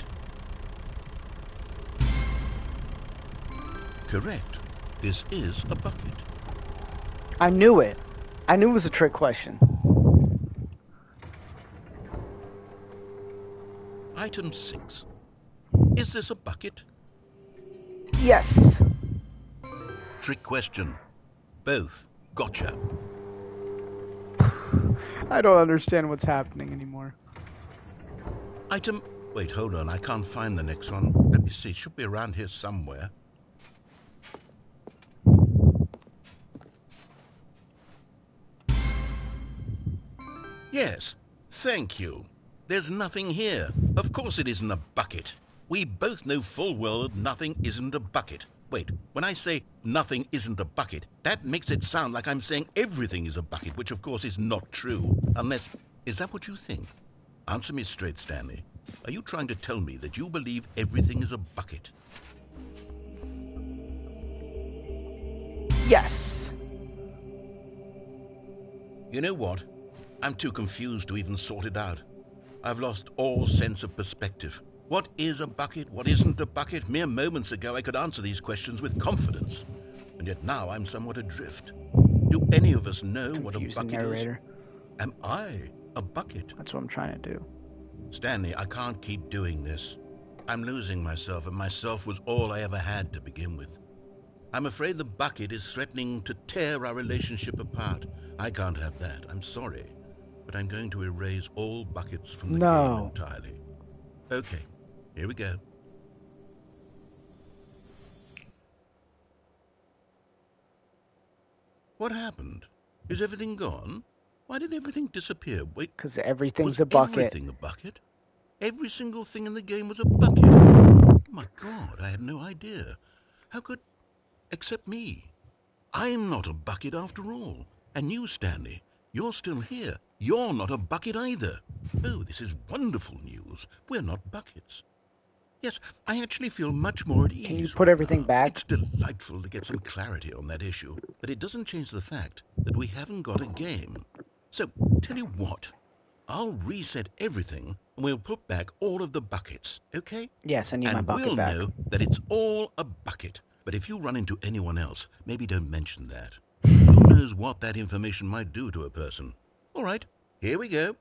Correct. This is a bucket. I knew it. I knew it was a trick question. Item 6. Is this a bucket? Yes. Trick question. Both. Gotcha. I don't understand what's happening anymore. Item... Wait, hold on. I can't find the next one. Let me see. It should be around here somewhere. Yes. Thank you. There's nothing here. Of course it isn't a bucket. We both know full well that nothing isn't a bucket. Wait, when I say nothing isn't a bucket, that makes it sound like I'm saying everything is a bucket, which of course is not true. Unless... Is that what you think? Answer me straight, Stanley. Are you trying to tell me that you believe everything is a bucket? Yes. You know what? I'm too confused to even sort it out. I've lost all sense of perspective. What is a bucket? What isn't a bucket? Mere moments ago I could answer these questions with confidence. And yet now I'm somewhat adrift. Do any of us know what a Confuse the bucket narrator. is? Am I a bucket? That's what I'm trying to do. Stanley, I can't keep doing this. I'm losing myself, and myself was all I ever had to begin with. I'm afraid the bucket is threatening to tear our relationship apart. I can't have that. I'm sorry. But I'm going to erase all buckets from the game entirely. Okay, here we go. What happened? Is everything gone? Why did everything disappear? Wait, Because everything's was a bucket. everything a bucket? Every single thing in the game was a bucket. Oh my God, I had no idea. How could... Except me. I'm not a bucket after all. And you, Stanley, you're still here. You're not a bucket either. Oh, this is wonderful news. We're not buckets. Yes, I actually feel much more at ease. Can you put right everything now. back? It's delightful to get some clarity on that issue, but it doesn't change the fact that we haven't got a game. So, tell you what, I'll reset everything and we'll put back all of the buckets, okay? Yes, I need my bucket we'll back. know that it's all a bucket. But if you run into anyone else, maybe don't mention that. Who knows what that information might do to a person? All right, here we go.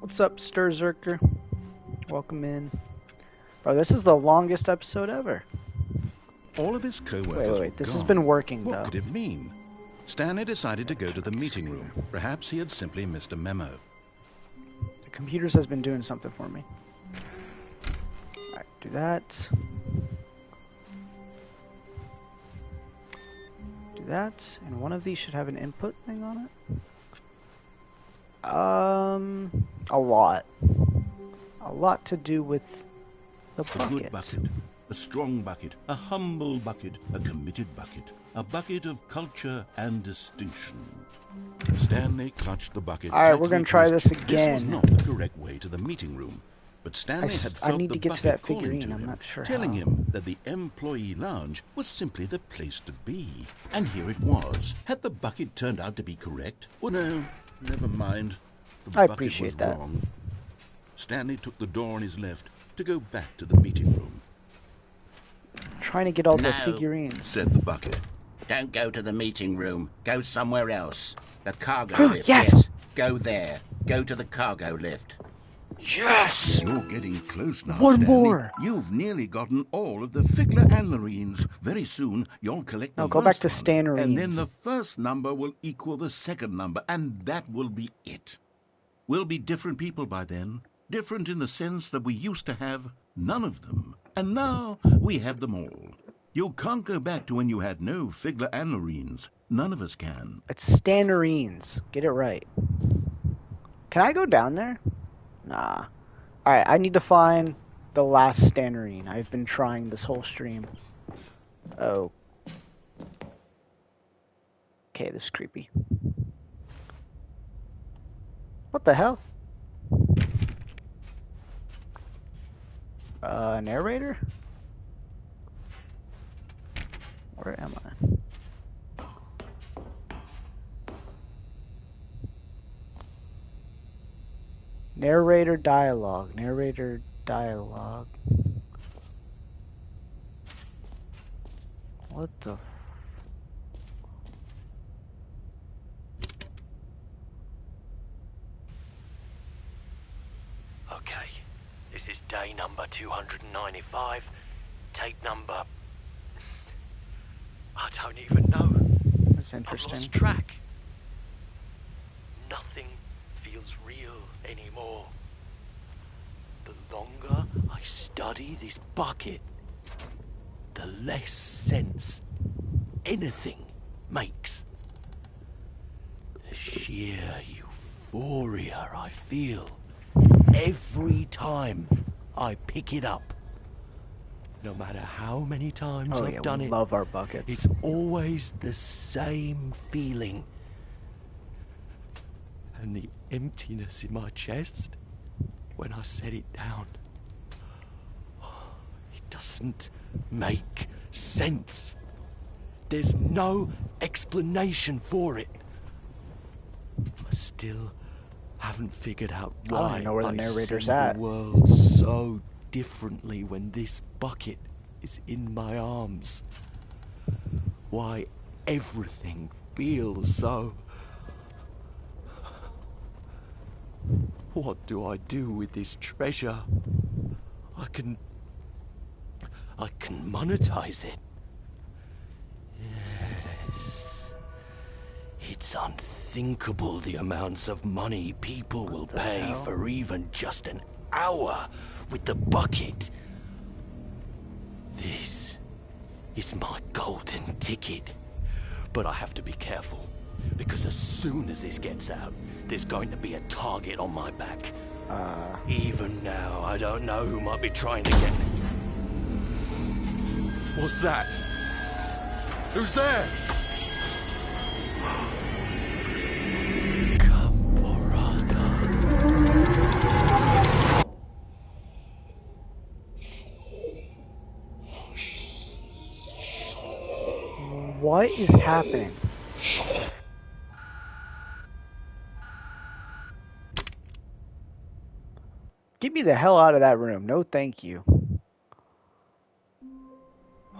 What's up, Sturzerker? Welcome in. Bro, this is the longest episode ever. All of his co-workers Wait. were This gone. has been working, What though. could it mean? Stanley decided to go to the meeting room. Perhaps he had simply missed a memo. The computers has been doing something for me. Alright, do that. Do that. And one of these should have an input thing on it. A lot. A lot to do with the A bucket. good bucket, a strong bucket, a humble bucket, a committed bucket, a bucket of culture and distinction. Stanley clutched the bucket. All right, we're tightly gonna try to his this chest. This was again. not the correct way to the meeting room, but Stanley had I felt need the to get to bucket that calling figurine. to I'm him, not sure telling how. him that the employee lounge was simply the place to be. And here it was. Had the bucket turned out to be correct? Well, no, never mind. The I bucket appreciate was that. wrong. Stanley took the door on his left to go back to the meeting room. Trying to get all the No. figurines. Said the bucket. Don't go to the meeting room. Go somewhere else. The cargo lift. Yes! Go there. Go to the cargo lift. Yes! You're getting close now, One Stanley. more. You've nearly gotten all of the Figler Anlarines. Very soon, you'll collect the No, go back last to one, Stanarines. and then the first number will equal the second number, and that will be it. We'll be different people by then. Different in the sense that we used to have none of them. And now we have them all. You can't go back to when you had no Figler Anlarines. None of us can. It's Stanarines. Get it right. Can I go down there? Nah. Alright, I need to find the last Stanarine. I've been trying this whole stream. Oh. Okay, this is creepy. What the hell? Narrator? Where am I? Narrator dialogue. Narrator dialogue. What the? Okay, this is day number 295. Tape number... I don't even know. That's I've interesting. lost track. Nothing feels real anymore. The longer I study this bucket, the less sense anything makes. The sheer euphoria I feel every time I pick it up. No matter how many times I've done it, love our buckets. it's always the same feeling. And the emptiness in my chest when I set it down. It doesn't make sense. There's no explanation for it. I still haven't figured out why know where the I narrator's see at. the world so differently when this bucket is in my arms. Why everything feels so... What do I do with this treasure? I can monetize it. Yes. It's unthinkable the amounts of money people will pay for even just an hour with the bucket. This is my golden ticket. But I have to be careful, because as soon as this gets out, there's going to be a target on my back. Even now, I don't know who might be trying to get... What's that? Who's there? What is happening? Get me the hell out of that room. No, thank you.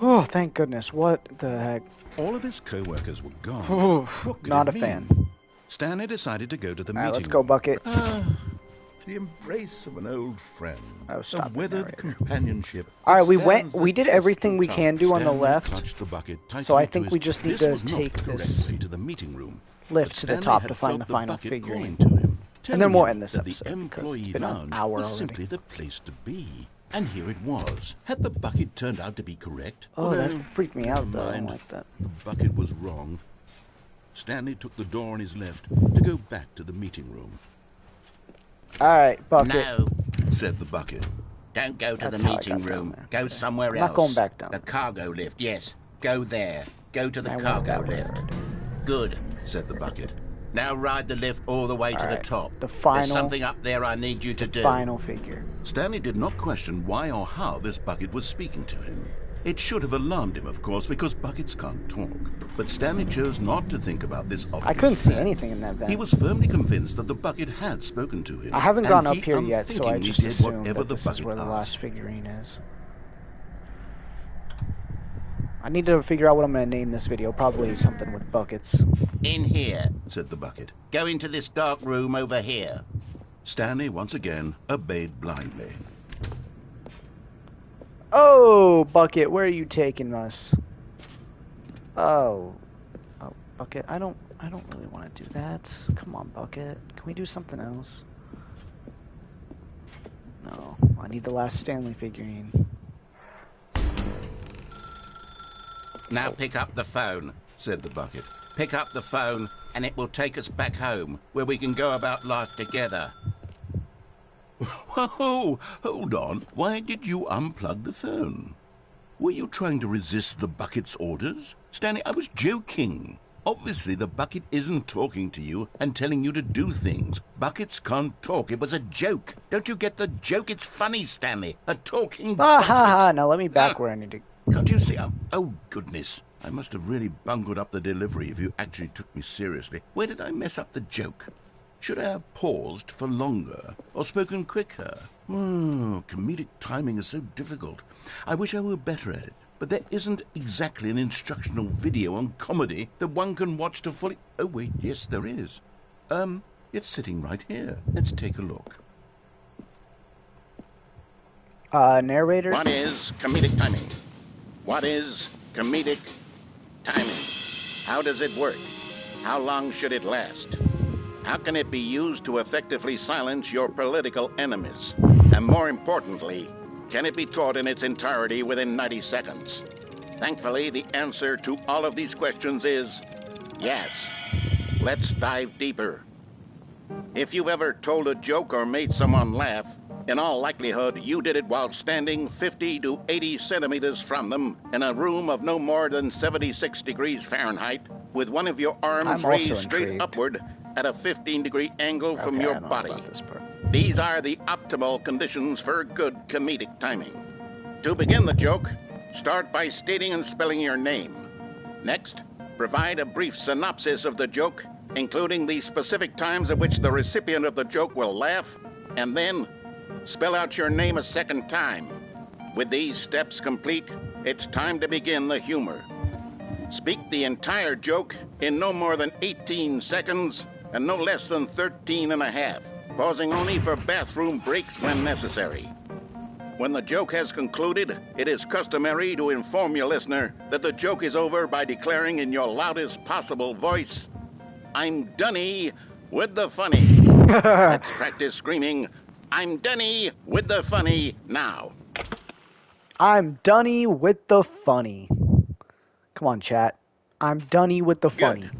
Oh, thank goodness. What the heck? All of his co-workers were gone. Ooh, What could not it a mean? fan. Stanley decided to go to the All right, meeting let's go, room. Bucket. The embrace of an old friend. Oh, a stop it, weathered narrator. companionship. All right, It we stands the did test everything of we time. can do on the Stanley left, clutched the bucket so I tightly to think his we just chest. need This to was not take the correct this way to the meeting room. lift But to the Stanley top had to find felt the final bucket figurine. calling to him, And then telling we'll him end this that the episode, because employee it's been an lounge hour was already. simply the place to be. And here it was. Had the bucket turned out to be correct? Oh, that Although, freaked me never out, though. I don't mind. like that. The bucket was wrong. Stanley took the door on his left to go back to the meeting room. All right, Bucket. No, Said the bucket. don't go to That's the how I meeting got down room. there. Go Okay. somewhere I'm else. not going back down. The cargo lift, yes. Go there. Go to the I went cargo that way lift. already. Good. Said the bucket. Now ride the lift all the way to the Alright, top. the There's final- something up there I need you to do. Final figure. Stanley did not question why or how this bucket was speaking to him. It should have alarmed him, of course, because buckets can't talk. But Stanley chose not to think about this obvious I couldn't see fact. anything in that vent. He was firmly convinced that the bucket had spoken to him. I haven't and gone up he here yet, so I unthinkingly just did assumed whatever that the this is bucket where the asked. last figurine is. I need to figure out what I'm going to name this video. Probably something with buckets. In here. Said the bucket. Go into this dark room over here. Stanley once again obeyed blindly. Oh, Bucket, where are you taking us? Oh, Bucket, I don't really want to do that. Come on, Bucket. Can we do something else? No, I need the last Stanley figurine. Now pick up the phone. Said the bucket. Pick up the phone and it will take us back home, where we can go about life together. Whoa, hold on. Why did you unplug the phone? Were you trying to resist the bucket's orders? Stanley, I was joking. Obviously, the bucket isn't talking to you and telling you to do things. Buckets can't talk. It was a joke. Don't you get the joke? It's funny, Stanley. A talking Ah, bucket. ha, ha. Now let me back where I need to. Can't you see? Oh, goodness. I must have really bungled up the delivery if you actually took me seriously. Where did I mess up the joke? Should I have paused for longer or spoken quicker? Comedic timing is so difficult. I wish I were better at it. But there isn't exactly an instructional video on comedy that one can watch to fully... Oh, wait, yes, there is. It's sitting right here. Let's take a look. Narrator? What is comedic timing? What is comedic timing? How does it work? How long should it last? How can it be used to effectively silence your political enemies? And more importantly, can it be taught in its entirety within 90 seconds? Thankfully, the answer to all of these questions is yes. let's dive deeper. If you've ever told a joke or made someone laugh, in all likelihood, you did it while standing 50 to 80 centimeters from them in a room of no more than 76 degrees Fahrenheit, with one of your arms raised straight upward at a 15-degree angle from your body. These are the optimal conditions for good comedic timing. To begin the joke, start by stating and spelling your name. Next, provide a brief synopsis of the joke, including the specific times at which the recipient of the joke will laugh, and then spell out your name a second time. With these steps complete, it's time to begin the humor. Speak the entire joke in no more than 18 seconds and no less than 13 and a half, pausing only for bathroom breaks when necessary. When the joke has concluded, it is customary to inform your listener that the joke is over by declaring in your loudest possible voice, "I'm Dunny with the funny." Let's practice screaming, "I'm Dunny with the funny" now. I'm Dunny with the funny. Come on, chat. I'm Dunny with the funny. Good.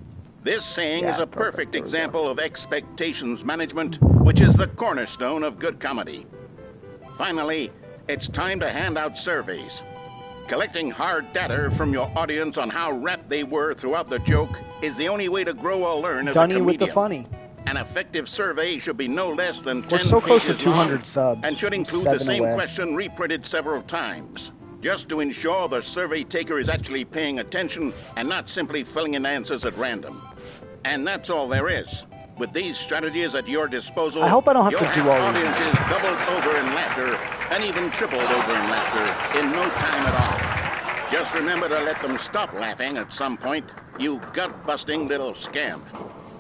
This saying is a perfect example of expectations management, which is the cornerstone of good comedy. Finally, it's time to hand out surveys. Collecting hard data from your audience on how rapt they were throughout the joke is the only way to grow or learn as a comedian. Dunny with the funny. An effective survey should be no less than 10 We're so close to pages 200 long subs. and should include the same question reprinted several times, just to ensure the survey taker is actually paying attention and not simply filling in answers at random. And that's all there is. With these strategies at your disposal, I hope I don't have you'll to do all these. audiences doubled over in laughter and even tripled over in laughter in no time at all. Just remember to let them stop laughing at some point, you gut-busting little scamp.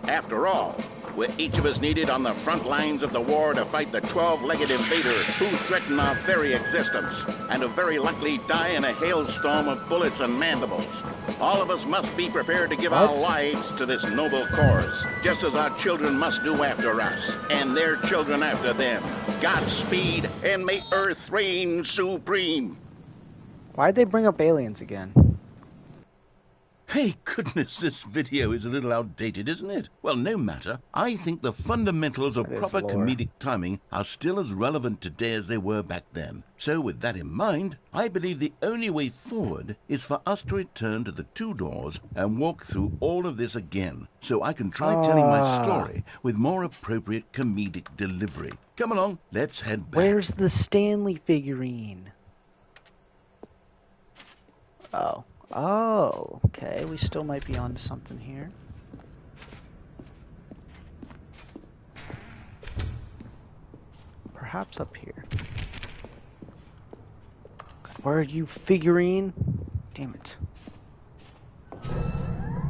After all, we're each of us needed on the front lines of the war to fight the 12-legged invader who threaten our very existence, and who very likely die in a hailstorm of bullets and mandibles. All of us must be prepared to give our lives to this noble cause, just as our children must do after us, and their children after them. Godspeed, and may Earth reign supreme. Why'd they bring up aliens again? Hey, goodness, this video is a little outdated, isn't it? Well, no matter. I think the fundamentals of proper comedic timing are still as relevant today as they were back then. So with that in mind, I believe the only way forward is for us to return to the two doors and walk through all of this again, so I can try telling my story with more appropriate comedic delivery. Come along, let's head back. Where's the Stanley figurine? Oh, okay. We still might be on to something here. Perhaps up here. Where are you, figurine? Damn it.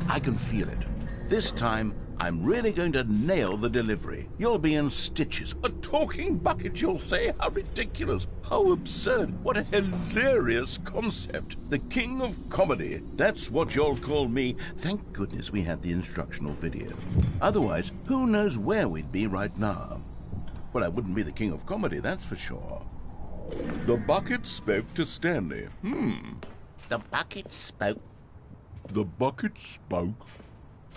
I can feel it. This time, I'm really going to nail the delivery. You'll be in stitches. A talking bucket, you'll say? How ridiculous. How absurd. What a hilarious concept. The king of comedy. That's what you'll call me. Thank goodness we had the instructional video. Otherwise, who knows where we'd be right now. Well, I wouldn't be the king of comedy, that's for sure. The bucket spoke to Stanley. The bucket spoke. The bucket spoke.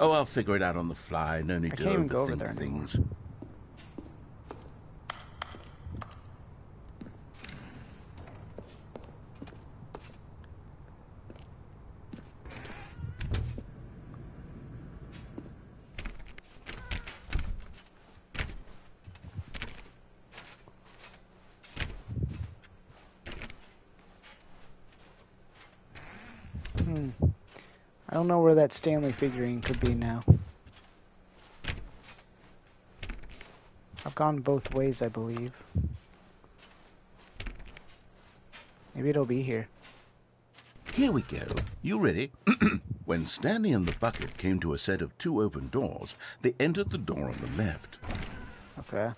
Oh, I'll figure it out on the fly. No need to overthink things. I don't know where that Stanley figurine could be now. I've gone both ways, I believe. Maybe it'll be here. Here we go. You ready? When Stanley and the bucket came to a set of two open doors, they entered the door on the left. Okay.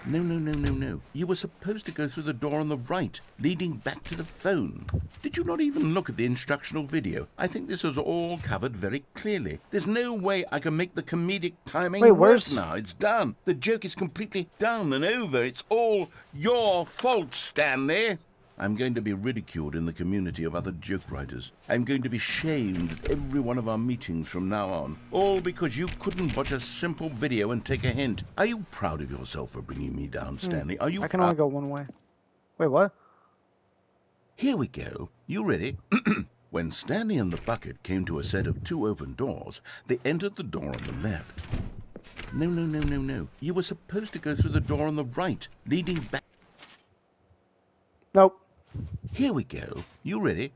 No. You were supposed to go through the door on the right, leading back to the phone. Did you not even look at the instructional video? I think this is all covered very clearly. There's no way I can make the comedic timing work now. It's done. The joke is completely done and over. It's all your fault, Stanley. I'm going to be ridiculed in the community of other joke writers. I'm going to be shamed at every one of our meetings from now on. All because you couldn't watch a simple video and take a hint. Are you proud of yourself for bringing me down, Stanley? Are you? I can only go one way. Wait, what? Here we go. You ready? When Stanley and the bucket came to a set of 2 open doors, they entered the door on the left. No. You were supposed to go through the door on the right, leading back. Nope. Here we go. You ready?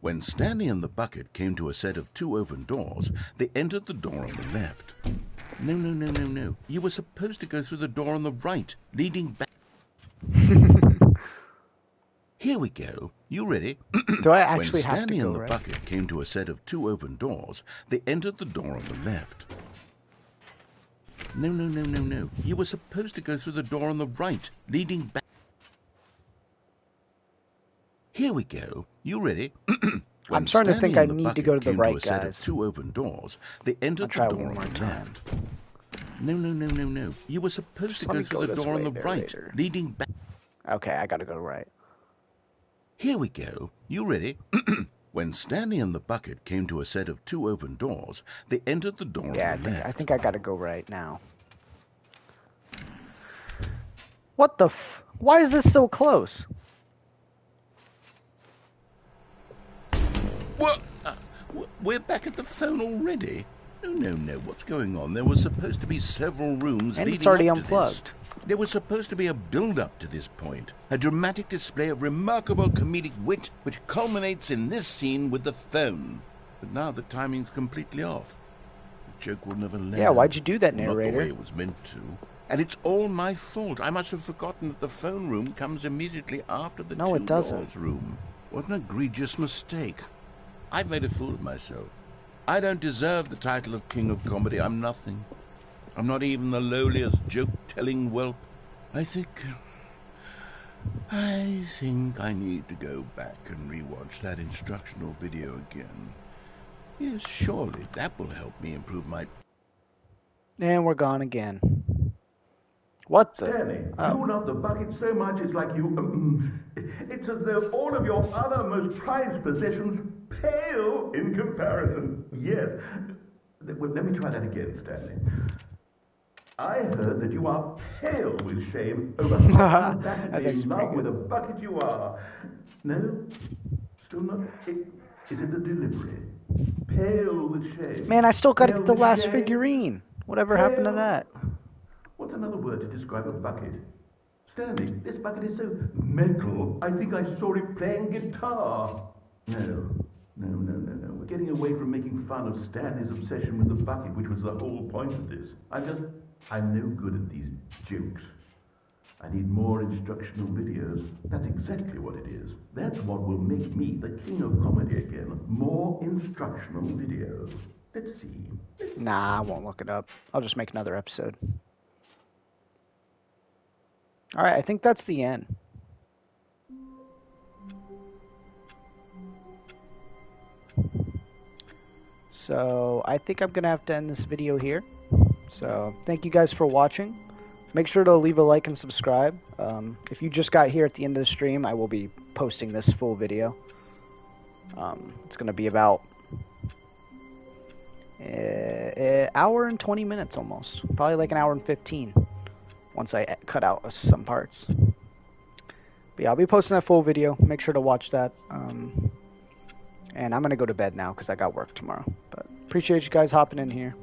When Stanley and the bucket came to a set of 2 open doors, they entered the door on the left. No. You were supposed to go through the door on the right, leading back. Here we go. You ready? Do I actually when have to Stanley go and the right? bucket came to a set of 2 open doors, they entered the door on the left. No. You were supposed to go through the door on the right, leading back. Here we go. You ready? I'm starting to think I need to go to the right, set guys. of 2 open doors, they entered the I'll try door one on more the time. left. No. You were supposed to Let go me through go the this door on way the there right, later. leading back. Okay, I gotta go right. Here we go. You ready? When Stanley and the bucket came to a set of 2 open doors, they entered the door Yeah, on the left. I think I gotta go right now. What the f... Why is this so close? What? We're back at the phone already? No. What's going on? There was supposed to be several rooms And leading it's already up to unplugged. this. There was supposed to be a build-up to this point, a dramatic display of remarkable comedic wit which culminates in this scene with the phone. But now the timing's completely off. The joke will never land. Yeah, why'd you do that, Not the narrator? way it was meant to. And it's all my fault. I must have forgotten that the phone room comes immediately after the No, it doesn't. doors room. What an egregious mistake. I've made a fool of myself. I don't deserve the title of King of Comedy. I'm nothing. I'm not even the lowliest joke-telling whelp. I think I need to go back and rewatch that instructional video again. Yes, surely that will help me improve my... And we're gone again. What the? Stanley, you love the bucket so much it's like you... it's as though all of your other most prized possessions pale in comparison. Yes. Well, let me try that again, Stanley. I heard that you are pale with shame over how That's in love pretty with a bucket you are. No? Still not? Is it the delivery? Pale with shame. Man, I still gotta Pale get the with last shame. figurine. Whatever happened to Pale- that? What's another word to describe a bucket? Stanley, this bucket is so metal. I think I saw it playing guitar. No. We're getting away from making fun of Stanley's obsession with the bucket, which was the whole point of this. I'm no good at these jokes. I need more instructional videos. That's exactly what it is. That's what will make me the king of comedy again. More instructional videos. Let's see. Nah, I won't look it up. I'll just make another episode. Alright, I think that's the end. So, I think I'm going to have to end this video here. So, thank you guys for watching. Make sure to leave a like and subscribe. If you just got here at the end of the stream, I will be posting this full video. It's going to be about an hour and 20 minutes almost. Probably like an hour and 15 once I cut out some parts. But yeah, I'll be posting that full video. Make sure to watch that. And I'm going to go to bed now because I got work tomorrow. But appreciate you guys hopping in here.